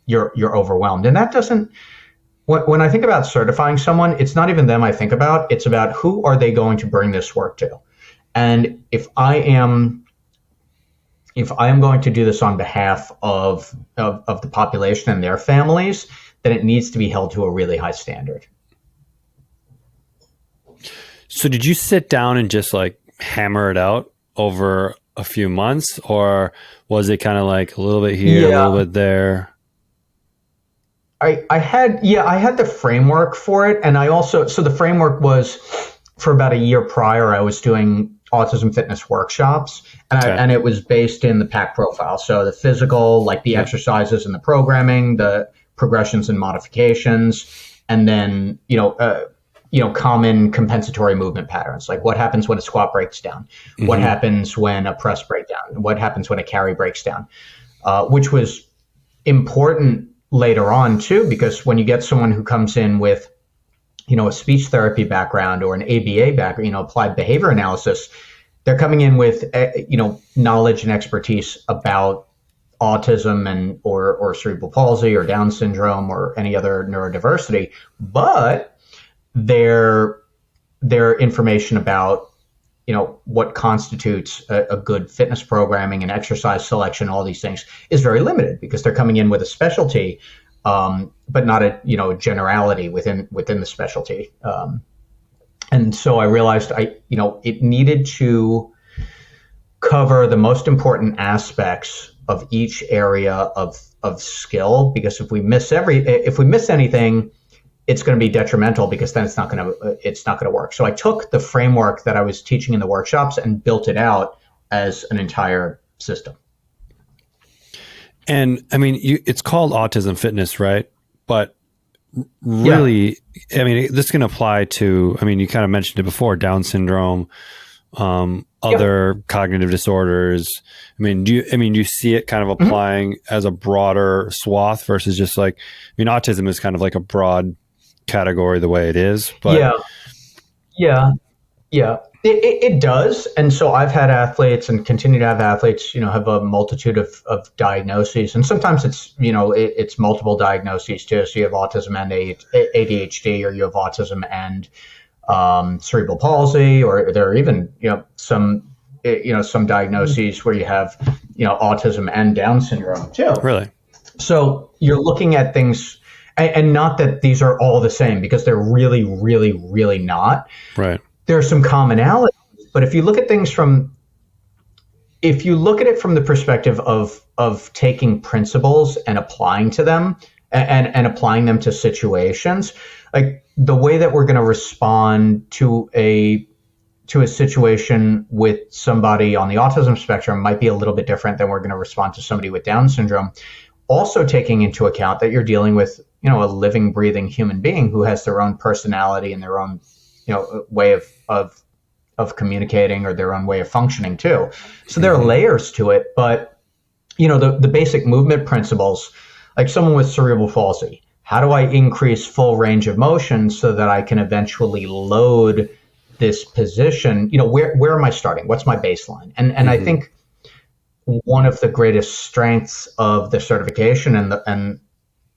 you're overwhelmed. And that doesn't, when I think about certifying someone, it's not even them I think about. It's about who are they going to bring this work to. And if I am going to do this on behalf of the population and their families, then it needs to be held to a really high standard. So did you sit down and just like hammer it out over a few months, or was it kind of like a little bit here, a little bit there? I had the framework for it. And so the framework was, for about a year prior, I was doing Autism Fitness workshops, and it was based in the PAC profile. So the physical, like the exercises and the programming, the progressions and modifications, and then, common compensatory movement patterns. Like what happens when a squat breaks down? Mm-hmm. What happens when a press breaks down? What happens when a carry breaks down? Which was important later on too, because when you get someone who comes in with, a speech therapy background or an ABA background, applied behavior analysis, they're coming in with, knowledge and expertise about autism or cerebral palsy or Down syndrome or any other neurodiversity, but their information about, what constitutes a good fitness programming and exercise selection, all these things, is very limited because they're coming in with a specialty, but not a generality within the specialty. And so I realized it needed to cover the most important aspects of each area of skill, because if we miss anything, it's going to be detrimental, because then it's not going to work. So I took the framework that I was teaching in the workshops and built it out as an entire system. And I mean, it's called Autism Fitness, right? But really, I mean, this can apply to, you kind of mentioned it before, Down syndrome, other cognitive disorders. Do you see it kind of applying as a broader swath versus just like, autism is kind of like a broad category the way it is, but it does. And so I've had athletes and continue to have athletes, have a multitude of diagnoses, and sometimes it's multiple diagnoses too. So you have autism and ADHD, or you have autism and cerebral palsy, or there are even some diagnoses where you have autism and Down syndrome too. Really? So you're looking at things. And not that these are all the same, because they're really, really, really not. Right. There are some commonalities, but if you look at it from the perspective of taking principles and applying to them and applying them to situations, like the way that we're going to respond to a situation with somebody on the autism spectrum might be a little bit different than we're going to respond to somebody with Down syndrome. Also taking into account that you're dealing with, a living, breathing human being who has their own personality and their own, way of communicating, or their own way of functioning too. So there are layers to it, but, the basic movement principles, like someone with cerebral palsy, how do I increase full range of motion so that I can eventually load this position? Where am I starting? What's my baseline? And I think one of the greatest strengths of the certification and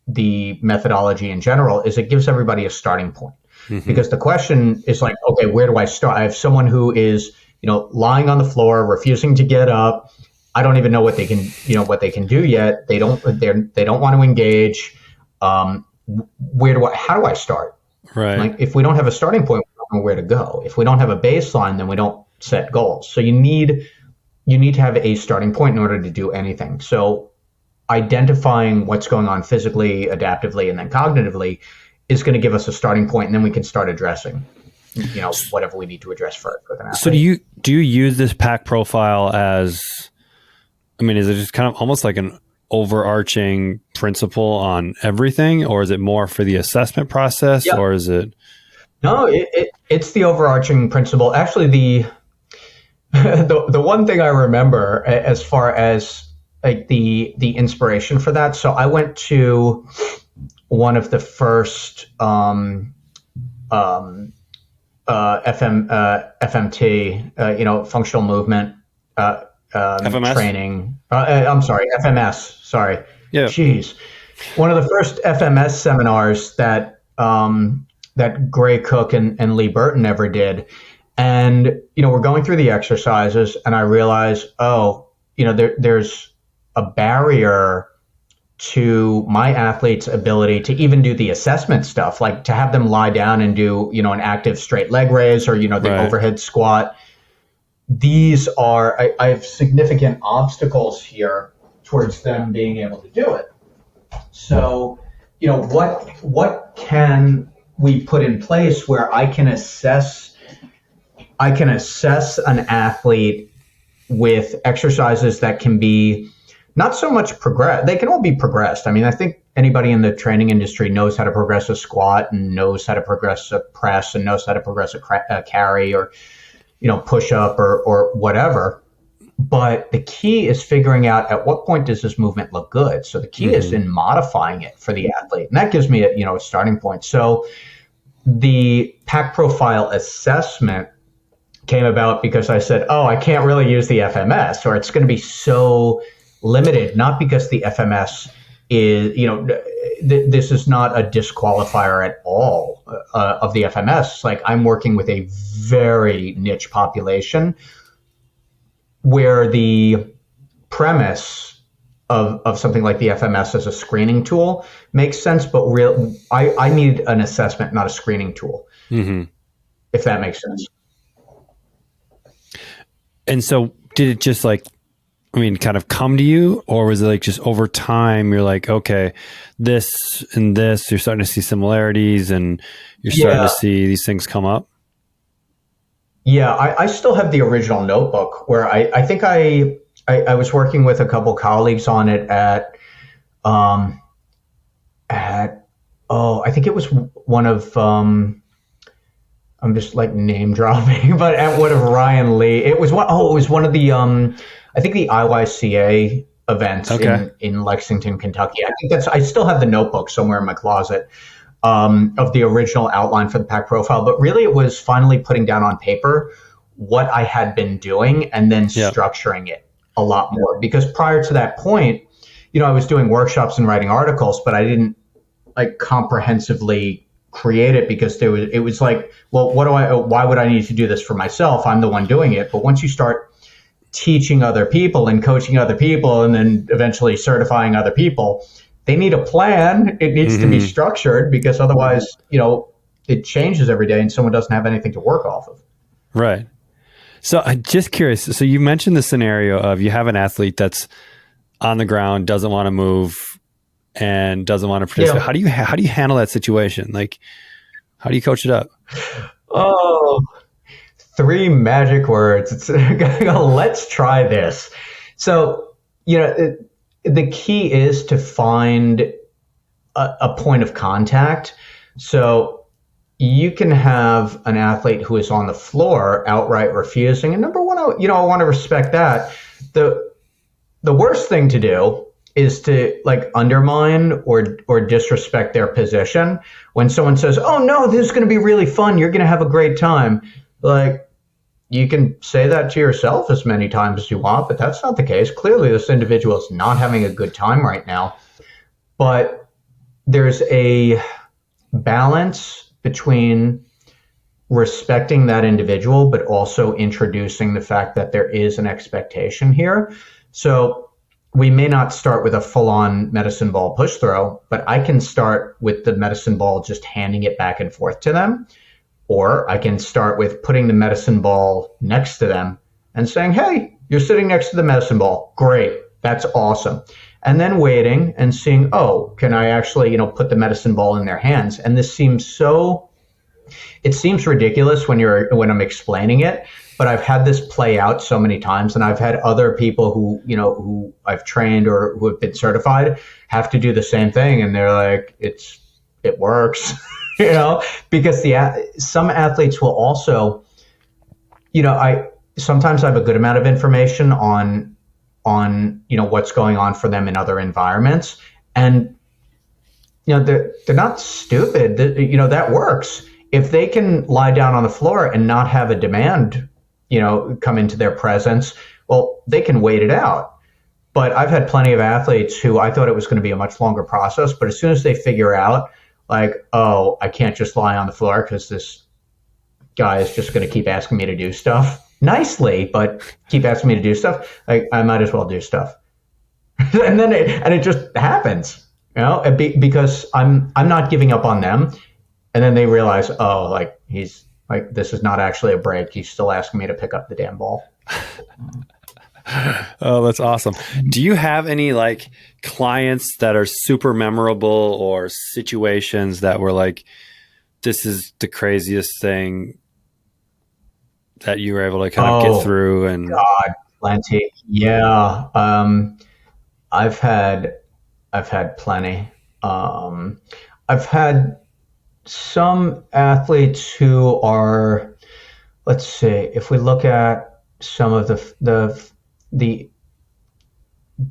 the methodology in general is it gives everybody a starting point. Mm-hmm. Because the question is like, okay, where do I start? I have someone who is, lying on the floor, refusing to get up. I don't even know what they can do yet. They don't want to engage. How do I start? Right. Like if we don't have a starting point, we don't know where to go. If we don't have a baseline, then we don't set goals. So you need to have a starting point in order to do anything. So identifying what's going on physically, adaptively, and then cognitively is going to give us a starting point, and then we can start addressing, whatever we need to address first with an athlete. So do you use this PAC profile as, is it just kind of almost like an overarching principle on everything, or is it more for the assessment process, or is it? No, it's the overarching principle. Actually, the one thing I remember as far as like the inspiration for that. So I went to one of the first FMT, functional movement FMS? training. I'm sorry, FMS. Sorry. Yeah. Jeez. one of the first FMS seminars that that Gray Cook and Lee Burton ever did. And, we're going through the exercises and I realized, there's a barrier to my athletes' ability to even do the assessment stuff, like to have them lie down and do, an active straight leg raise or, the Right. overhead squat. These are, I have significant obstacles here towards them being able to do it. So, what can we put in place where I can assess an athlete with exercises that can be not so much progress. They can all be progressed. I mean, I think anybody in the training industry knows how to progress a squat and knows how to progress a press and knows how to progress a carry or, push up or whatever. But the key is figuring out at what point does this movement look good. So the key is in modifying it for the athlete. And that gives me a starting point. So the pack profile assessment came about because I said, I can't really use the FMS, or it's going to be so limited, not because the FMS is, this is not a disqualifier at all of the FMS. Like, I'm working with a very niche population where the premise of something like the FMS as a screening tool makes sense, but I need an assessment, not a screening tool, if that makes sense. And so did it just kind of come to you, or was it just over time you're like, okay, this and this, you're starting to see similarities and you're starting to see these things come up? Yeah, I still have the original notebook where I think I was working with a couple colleagues on it at I think it was one of, I'm just name dropping, but at one of Ryan Lee, it was one of the, I think the IYCA events in Lexington, Kentucky. I think I still have the notebook somewhere in my closet of the original outline for the pack profile, but really it was finally putting down on paper what I had been doing and then structuring it a lot more. Because prior to that point, I was doing workshops and writing articles, but I didn't comprehensively create it because it was why would I need to do this for myself? I'm the one doing it. But once you start teaching other people and coaching other people and then eventually certifying other people, they need a plan. It needs to be structured, because otherwise, it changes every day and someone doesn't have anything to work off of. Right. So I'm just curious. So you mentioned the scenario of you have an athlete that's on the ground, doesn't want to move and doesn't want to participate. Yeah. How do you handle that situation? How do you coach it up? Oh, 3 magic words. Let's try this. So, the key is to find a point of contact. So you can have an athlete who is on the floor outright refusing. And number one, I want to respect that. The worst thing to do is to undermine or disrespect their position. When someone says, "Oh no, this is going to be really fun. You're going to have a great time." You can say that to yourself as many times as you want, but that's not the case. Clearly, this individual is not having a good time right now. But there's a balance between respecting that individual, but also introducing the fact that there is an expectation here. So we may not start with a full-on medicine ball push throw, but I can start with the medicine ball just handing it back and forth to them. Or I can start with putting the medicine ball next to them and saying, "Hey, you're sitting next to the medicine ball. Great. That's awesome." And then waiting and seeing, can I actually, put the medicine ball in their hands? And this seems it seems ridiculous when I'm explaining it, but I've had this play out so many times, and I've had other people who I've trained or who have been certified have to do the same thing. And they're like, it works. Because some athletes will also, sometimes I have a good amount of information on what's going on for them in other environments, and they're not stupid. That works if they can lie down on the floor and not have a demand, come into their presence. Well, they can wait it out. But I've had plenty of athletes who I thought it was going to be a much longer process, but as soon as they figure out, like, oh, I can't just lie on the floor because this guy is just going to keep asking me to do stuff nicely, but keep asking me to do stuff, I might as well do stuff. And then it just happens, because I'm not giving up on them. And then they realize, oh, like he's like, this is not actually a break. He's still asking me to pick up the damn ball. Oh, that's awesome. Do you have any like clients that are super memorable or situations that were like, this is the craziest thing that you were able to kind of get through? And God, plenty. Yeah. I've had plenty. I've had some athletes who are, let's see, if we look at some of the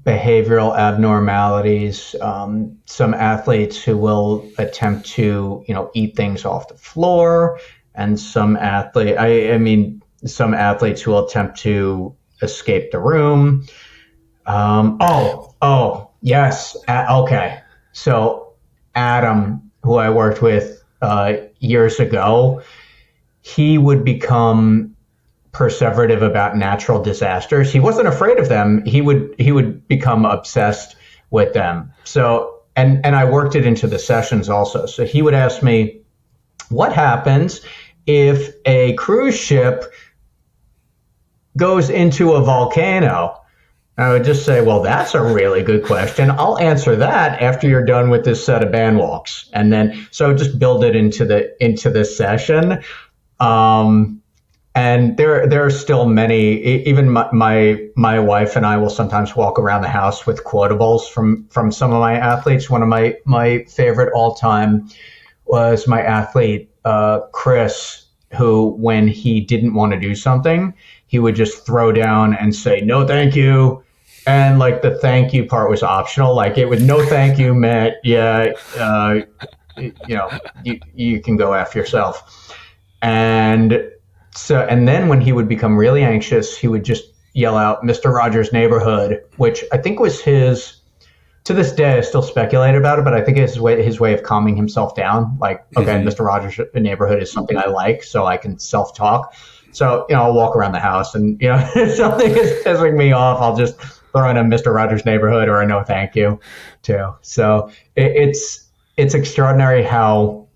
behavioral abnormalities, some athletes who will attempt to, eat things off the floor, and some athletes who will attempt to escape the room. Yes. Okay. So Adam, who I worked with years ago, he would become perseverative about natural disasters. He wasn't afraid of them. He would become obsessed with them. So, and I worked it into the sessions also. So he would ask me, what happens if a cruise ship goes into a volcano? I would just say, well, that's a really good question. I'll answer that after you're done with this set of band walks. And then, so just build it into the session. And there are still many, even my wife and I will sometimes walk around the house with quotables from some of my athletes. One of my favorite all time was my athlete, Chris, who, when he didn't want to do something, he would just throw down and say, no, thank you. And like the thank you part was optional. Like it was no thank you meant, yeah, you can go F yourself. And then when he would become really anxious, he would just yell out, Mr. Rogers' Neighborhood, which I think was his, to this day, I still speculate about it, but I think it's his way of calming himself down. Like, okay, Mr. Rogers' Neighborhood is something I like, so I can self-talk. So, I'll walk around the house and, if something is pissing me off, I'll just throw in a Mr. Rogers' Neighborhood or a no thank you too. So it's extraordinary how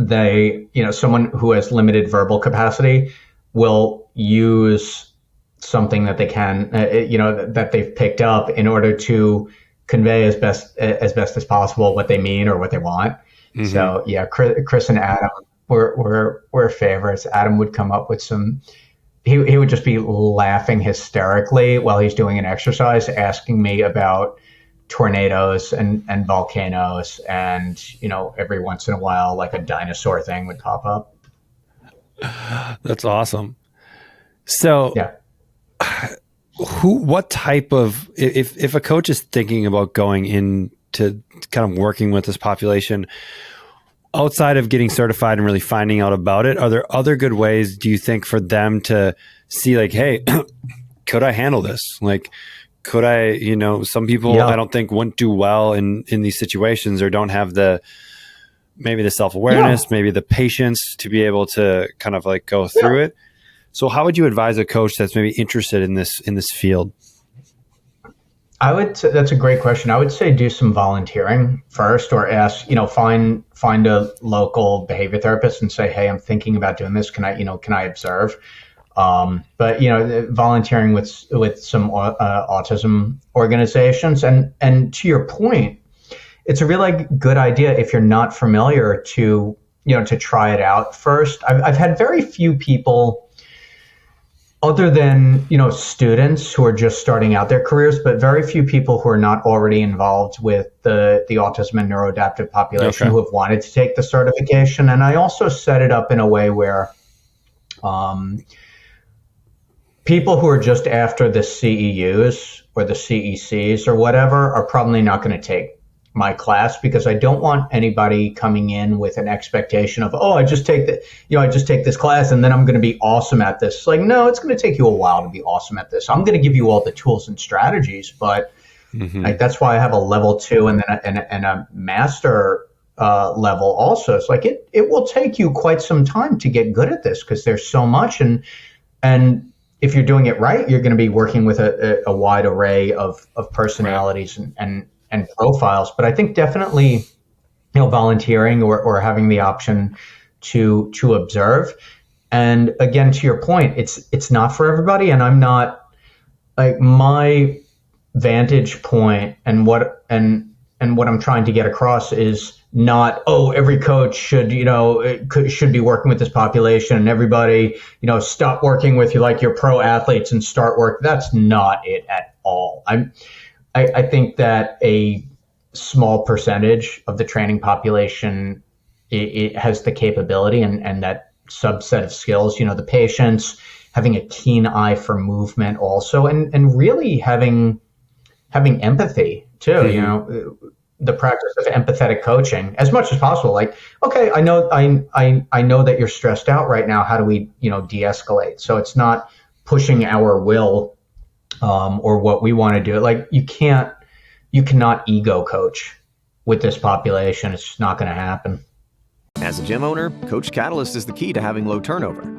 they, someone who has limited verbal capacity will use something that they can, that they've picked up in order to convey as best as possible what they mean or what they want. Mm-hmm. So yeah, Chris and Adam were favorites. Adam would come up with some, he would just be laughing hysterically while he's doing an exercise, asking me about tornadoes and volcanoes, and every once in a while like a dinosaur thing would pop up. That's awesome. So yeah, what type of, if a coach is thinking about going into kind of working with this population, outside of getting certified and really finding out about it, are there other good ways, do you think, for them to see like, hey, could I handle this? Like, could I, some people I don't think wouldn't do well in these situations, or don't have maybe the self-awareness, maybe the patience to be able to kind of like go through it. So how would you advise a coach that's maybe interested in this field? That's a great question. I would say do some volunteering first, or ask, find a local behavior therapist and say, hey, I'm thinking about doing this. Can I observe? But volunteering with some autism organizations, and to your point, it's a really good idea if you're not familiar to try it out first. I've had very few people, other than students who are just starting out their careers, but very few people who are not already involved with the autism and neuro-adaptive population who have wanted to take the certification. And I also set it up in a way where people who are just after the CEUs or the CECs or whatever are probably not going to take my class, because I don't want anybody coming in with an expectation of, I just take this class and then I'm going to be awesome at this. Like, no, it's going to take you a while to be awesome at this. I'm going to give you all the tools and strategies, but Like that's why I have a level 2 and then a master level also. It's like it will take you quite some time to get good at this because there's so much, and if you're doing it right, you're going to be working with a wide array of personalities and profiles. But I think definitely, volunteering or having the option to observe. And again, to your point, it's not for everybody. And I'm not, like, my vantage point and what I'm trying to get across is not, every coach should be working with this population, and everybody, stop working with your pro athletes and start work. That's not it at all. I think that a small percentage of the training population, it has the capability and that subset of skills, the patience, having a keen eye for movement also, and really having empathy too, the practice of empathetic coaching as much as possible. Like, okay, I know that you're stressed out right now. How do we, de-escalate? So it's not pushing our will, or what we want to do. Like, you cannot ego coach with this population. It's just not going to happen. As a gym owner, Coach Catalyst is the key to having low turnover.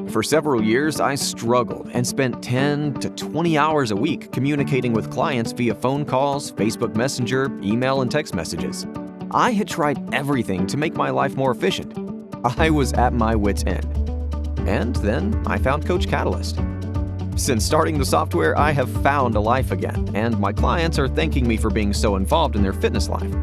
For several years, I struggled and spent 10 to 20 hours a week communicating with clients via phone calls, Facebook Messenger, email, and text messages. I had tried everything to make my life more efficient. I was at my wit's end. And then I found Coach Catalyst. Since starting the software, I have found a life again, and my clients are thanking me for being so involved in their fitness life.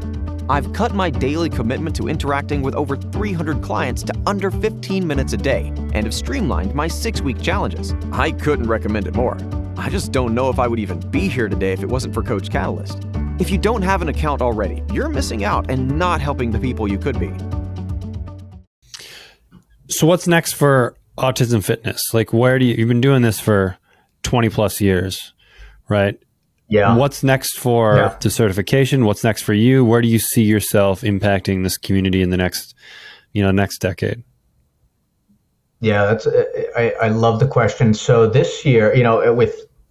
I've cut my daily commitment to interacting with over 300 clients to under 15 minutes a day and have streamlined my 6-week challenges. I couldn't recommend it more. I just don't know if I would even be here today if it wasn't for Coach Catalyst. If you don't have an account already, you're missing out and not helping the people you could be. So what's next for Autism Fitness? Like, you've been doing this for 20 plus years, right? Yeah. What's next for the certification? What's next for you? Where do you see yourself impacting this community in the next decade? Yeah, I love the question. So this year,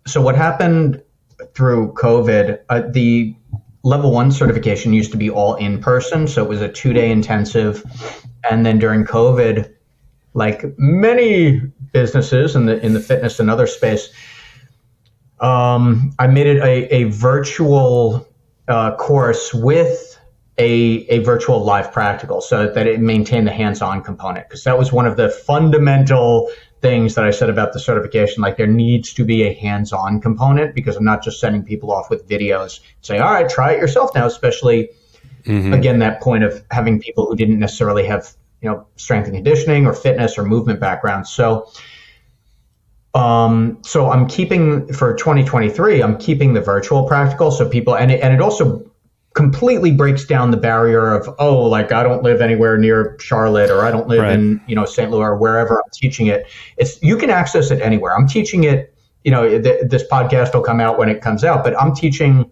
so what happened through COVID, the level 1 certification used to be all in person. So it was a 2-day intensive. And then during COVID, like many businesses in the fitness and other space, I made it a virtual course with a virtual live practical so that it maintained the hands-on component, because that was one of the fundamental things that I said about the certification. Like, there needs to be a hands-on component, because I'm not just sending people off with videos saying, all right, try it yourself now, especially again, that point of having people who didn't necessarily have, strength and conditioning or fitness or movement backgrounds. So I'm keeping, for 2023, I'm keeping the virtual practical. So people, and it also completely breaks down the barrier of, I don't live anywhere near Charlotte, or I don't live in, St. Louis, or wherever I'm teaching it. You can access it anywhere. I'm teaching it, this podcast will come out when it comes out, but I'm teaching,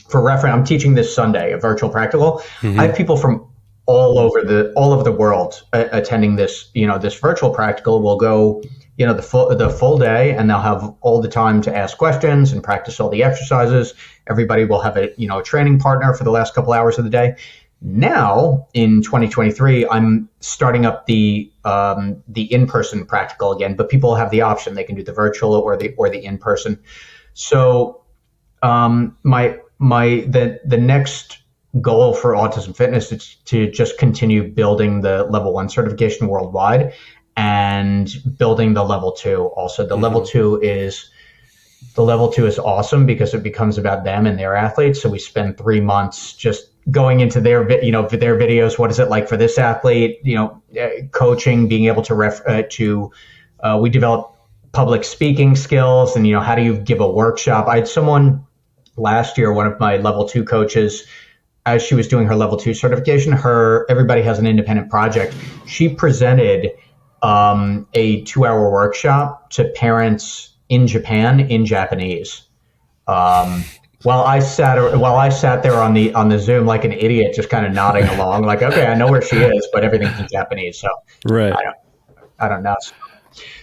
for reference, I'm teaching this Sunday, a virtual practical. I have people from all over the world attending this, this virtual practical. Will go, the full day, and they'll have all the time to ask questions and practice all the exercises. Everybody will have a training partner for the last couple hours of the day. Now in 2023, I'm starting up the in-person practical again, but people have the option. They can do the virtual or the in-person. So the next goal for Autism Fitness is to just continue building the level 1 certification worldwide, and building the level 2 also. The level 2 is awesome because it becomes about them and their athletes. So we spend 3 months just going into their videos. What is it like for this athlete? Coaching, being able to we develop public speaking skills, and how do you give a workshop? I had someone last year, one of my level 2 coaches, as she was doing her level 2 certification, everybody has an independent project. She presented a 2-hour workshop to parents in Japan in Japanese. While I sat there on the Zoom like an idiot, just kind of nodding along, like, okay, I know where she is, but everything's in Japanese, so right. I don't know.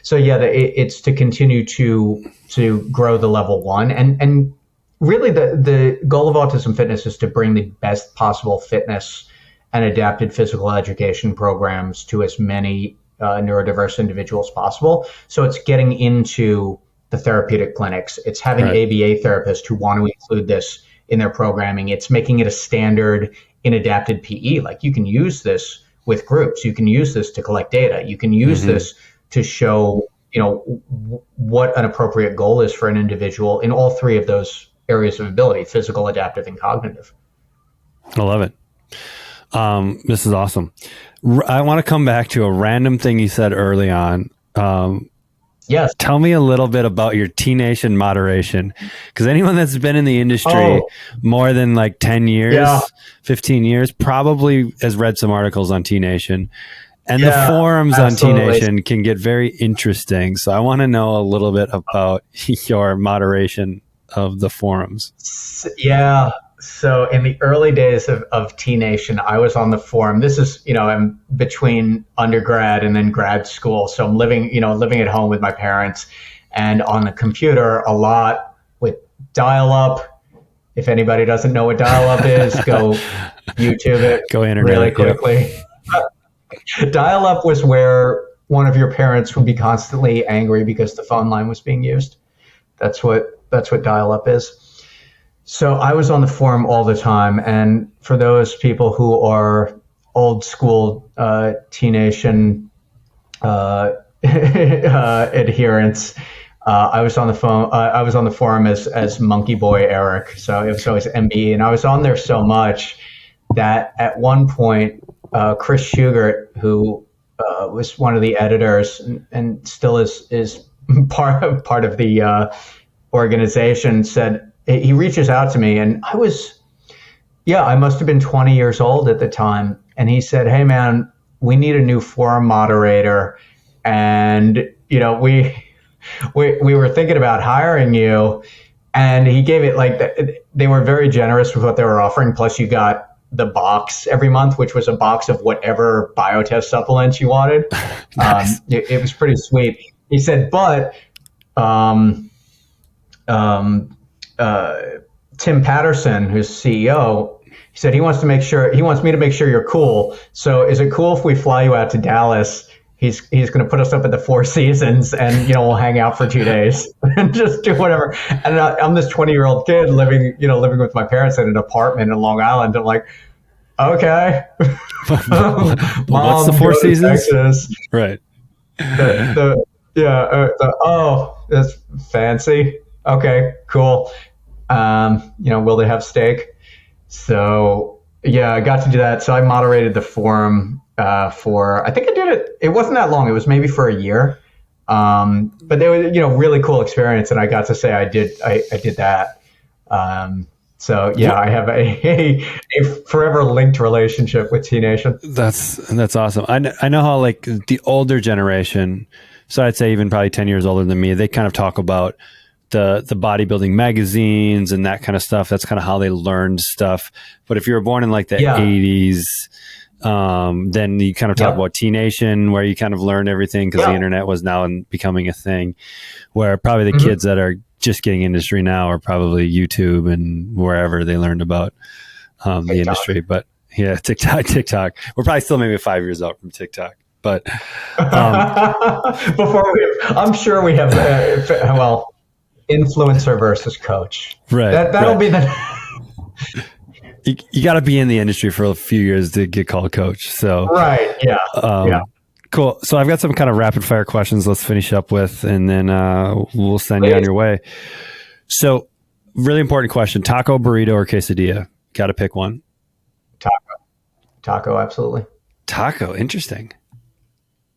So yeah, it's to continue to grow the level 1, and really the goal of Autism Fitness is to bring the best possible fitness and adapted physical education programs to as many neurodiverse individuals possible. So it's getting into the therapeutic clinics. It's having ABA therapists who want to include this in their programming. It's making it a standard in adapted PE. Like, you can use this with groups. You can use this to collect data. You can use this to show, what an appropriate goal is for an individual in all three of those areas of ability: physical, adaptive, and cognitive. I love it. This is awesome. I want to come back to a random thing you said early on. Yes. Tell me a little bit about your T-Nation moderation, because anyone that's been in the industry more than like 10 years, 15 years, probably has read some articles on T-Nation. And the forums on T-Nation can get very interesting. So I want to know a little bit about your moderation of the forums. Yeah. So in the early days of T-Nation, I was on the forum. This is, I'm between undergrad and then grad school. So I'm living at home with my parents, and on the computer a lot with dial-up. If anybody doesn't know what dial-up is, go YouTube it. Go internet really quickly. Yep. Dial-up was where one of your parents would be constantly angry because the phone line was being used. That's what dial-up is. So I was on the forum all the time, and for those people who are old school T-Nation adherents, I was on the phone. I was on the forum as Monkey Boy Eric, so it was always MB, and I was on there so much that at one point, Chris Schugert, who was one of the editors and still is part of the organization, said. He reaches out to me, and I must have been 20 years old at the time. And he said, "Hey man, we need a new forum moderator. And, we were thinking about hiring you." And he gave it they were very generous with what they were offering. Plus you got the box every month, which was a box of whatever biotest supplements you wanted. Nice. It was pretty sweet. He said, but, Tim Patterson, who's CEO, he said he wants me to make sure you're cool. So is it cool if we fly you out to Dallas? He's going to put us up at the Four Seasons, and we'll hang out for 2 days and just do whatever. And I'm this 20-year-old kid living with my parents in an apartment in Long Island. I'm like, okay, Mom, what's the Four Seasons? Texas. Right. That's fancy. Okay, cool. Will they have steak? So yeah, I got to do that. So I moderated the forum I think I did it. It wasn't that long. It was maybe for a year. But they were, really cool experience, and I got to say I did that. So yeah, I have a forever linked relationship with T-Nation. That's awesome. I know how the older generation, so I'd say even probably 10 years older than me, they kind of talk about the bodybuilding magazines and that kind of stuff. That's kind of how they learned stuff. But if you were born in the 80s, then you kind of talk about T-Nation, where you kind of learn everything because the internet was now becoming a thing, where probably the kids that are just getting industry now are probably YouTube and wherever they learned about the industry. But yeah, TikTok. We're probably still maybe 5 years out from TikTok. But I'm sure we have influencer versus coach. Right. That'll be the. You got to be in the industry for a few years to get called coach. So right. Yeah. Cool. So I've got some kind of rapid fire questions. Let's finish up with, and then we'll send you on your way. So really important question: taco, burrito, or quesadilla? Got to pick one. Taco. Absolutely. Taco. Interesting.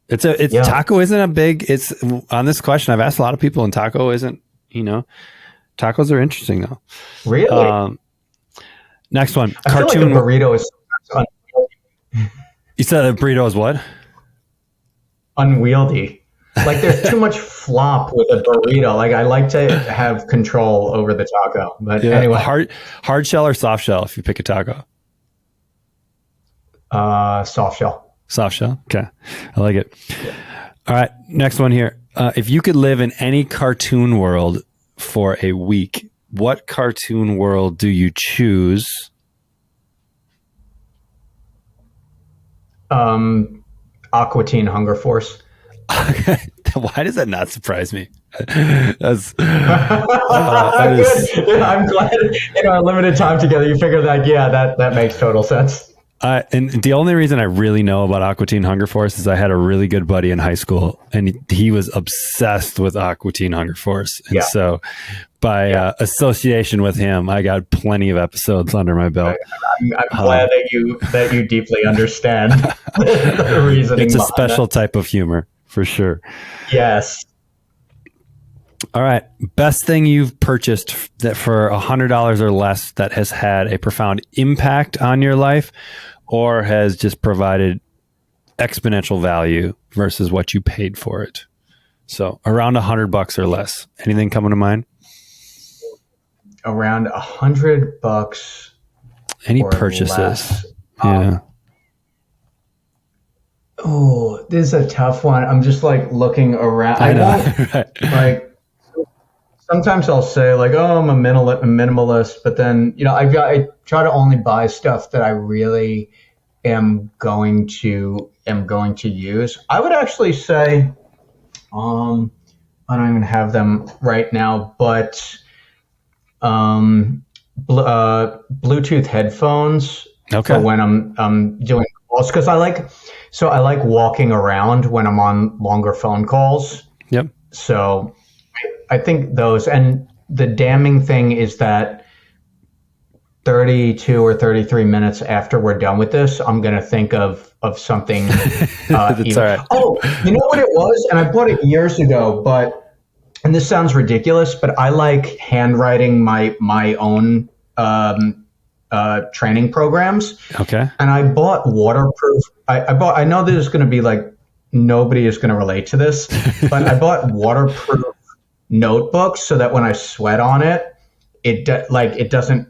Taco isn't a big. It's on this question. I've asked a lot of people, and taco isn't. Tacos are interesting though. Really? Next one. I feel like a burrito is unwieldy. You said a burrito is what? Unwieldy. There's too much flop with a burrito. I like to have control over the taco. But anyway. Hard shell or soft shell if you pick a taco? Soft shell. Soft shell. Okay. I like it. Yeah. All right. Next one here. If you could live in any cartoon world for a week, what cartoon world do you choose? Aqua Teen Hunger Force. Why does that not surprise me? That's Good. I'm glad in our limited time together you figured that. Yeah, that makes total sense. And the only reason I really know about Aqua Teen Hunger Force is I had a really good buddy in high school, and he was obsessed with Aqua Teen Hunger Force. And so by association with him, I got plenty of episodes under my belt. I'm glad that you deeply understand the reasoning. It's a special type of humor, for sure. Yes. All right. Best thing you've purchased that for $100 or less that has had a profound impact on your life or has just provided exponential value versus what you paid for it. So around $100 or less. Anything coming to mind? Around $100. Any purchases? Less. Yeah. Oh, this is a tough one. I'm just like looking around. I know. Like, sometimes I'll say like, oh, I'm a minimalist, but then, I try to only buy stuff that I really am going to use. I would actually say, I don't even have them right now, but Bluetooth headphones for when I'm doing calls, because I like walking around when I'm on longer phone calls. Yep. So I think those, and the damning thing is that 32 or 33 minutes after we're done with this, I'm going to think of something. That's all right. Oh, you know what it was? And I bought it years ago, and this sounds ridiculous, but I like handwriting my own training programs. Okay. And I bought waterproof. I know this is going to be like, nobody is going to relate to this, but I bought waterproof notebooks so that when I sweat on it, it doesn't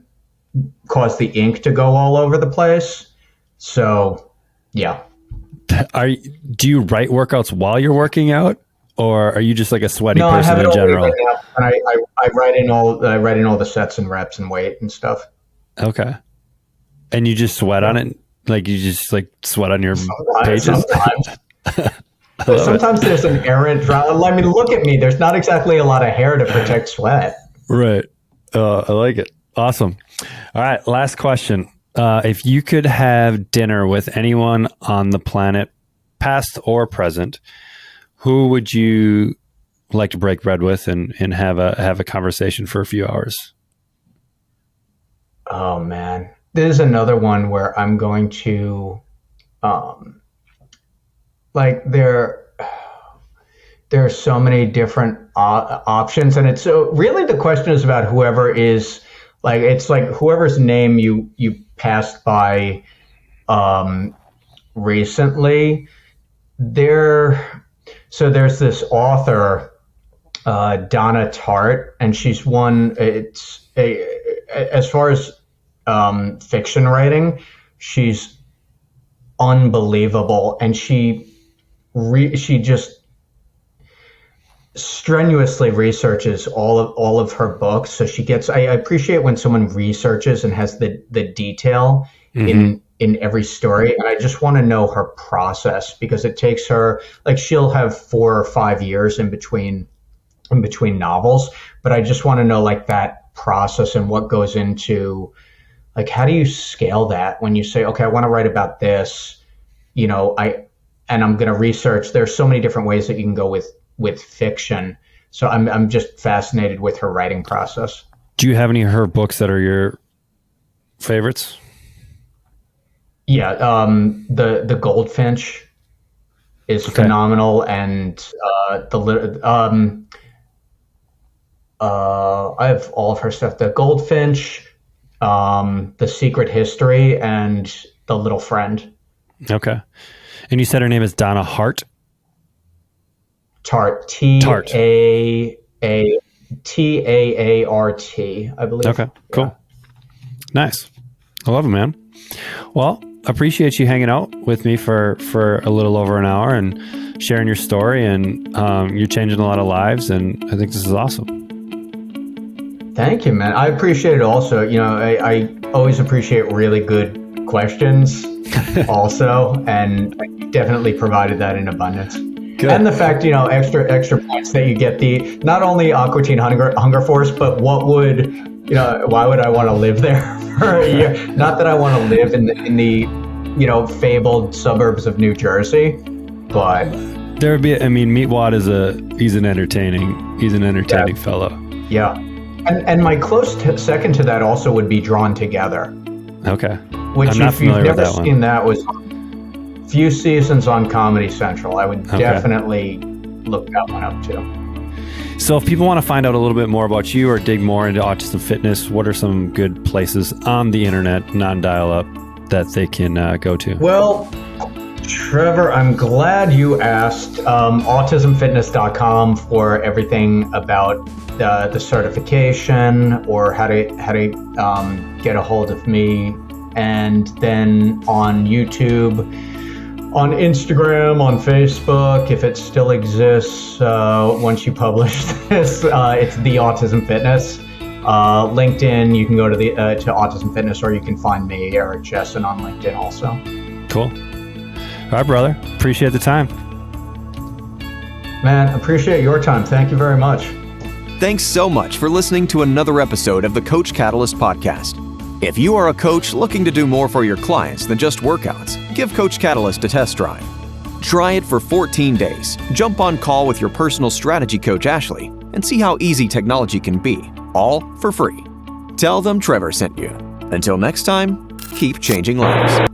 cause the ink to go all over the place. So, yeah. Do you write workouts while you're working out, or are you just like a sweaty person I have it in general? Right now, and I write in all the sets and reps and weight and stuff. Okay. And you just sweat on it? Like you just like sweat on your pages? Sometimes. Sometimes there's an errant drought. I mean, look at me. There's not exactly a lot of hair to protect sweat. Right. I like it. Awesome. All right. Last question. If you could have dinner with anyone on the planet, past or present, who would you like to break bread with and have a conversation for a few hours? Oh, man. There's another one where I'm going to... there are so many different options, and it's so really the question is about whoever is like, it's like whoever's name you passed by recently. There's this author, Donna Tartt, and she's won. As far as fiction writing, she's unbelievable, and she just strenuously researches all of her books. So she gets. I appreciate when someone researches and has the detail in every story, and I just want to know her process, because it takes her, like, she'll have 4 or 5 years in between novels, but I just want to know like that process and what goes into, like, how do you scale that when you say, okay, I want to write about this, and I'm going to research. There's so many different ways that you can go with fiction. So I'm just fascinated with her writing process. Do you have any of her books that are your favorites? Yeah. The Goldfinch is phenomenal. And I have all of her stuff. The Goldfinch, The Secret History, and The Little Friend. Okay. And you said her name is Donna Hart? Tartt. Taart, I believe. Okay, cool. Yeah. Nice. I love it, man. Well, appreciate you hanging out with me for a little over an hour and sharing your story, and you're changing a lot of lives, and I think this is awesome. Thank you, man. I appreciate it also. I always appreciate really good questions also, and definitely provided that in abundance. Good. And the fact, extra points that you get the not only Aqua Teen Hunger Force, but why would I want to live there for a year? Not that I want to live in the fabled suburbs of New Jersey, but there would be. I mean, Meatwad he's an entertaining fellow. Yeah, and my close second to that also would be Drawn Together. Okay. Which, I'm not if you've familiar with never that seen, that was few seasons on Comedy Central. I would definitely look that one up too. So if people want to find out a little bit more about you or dig more into Autism Fitness, what are some good places on the internet, non-dial-up, that they can go to? Well, Trevor, I'm glad you asked. Autismfitness.com for everything about the certification or how to get a hold of me. And then on YouTube, on Instagram, on Facebook, if it still exists once you publish this, it's The Autism Fitness. LinkedIn, you can go to to Autism Fitness, or you can find me, Eric Chessen, on LinkedIn also. Cool. All right, brother. Appreciate the time. Man, appreciate your time. Thank you very much. Thanks so much for listening to another episode of the Coach Catalyst podcast. If you are a coach looking to do more for your clients than just workouts, give Coach Catalyst a test drive. Try it for 14 days. Jump on call with your personal strategy coach, Ashley, and see how easy technology can be, all for free. Tell them Trevor sent you. Until next time, keep changing lives.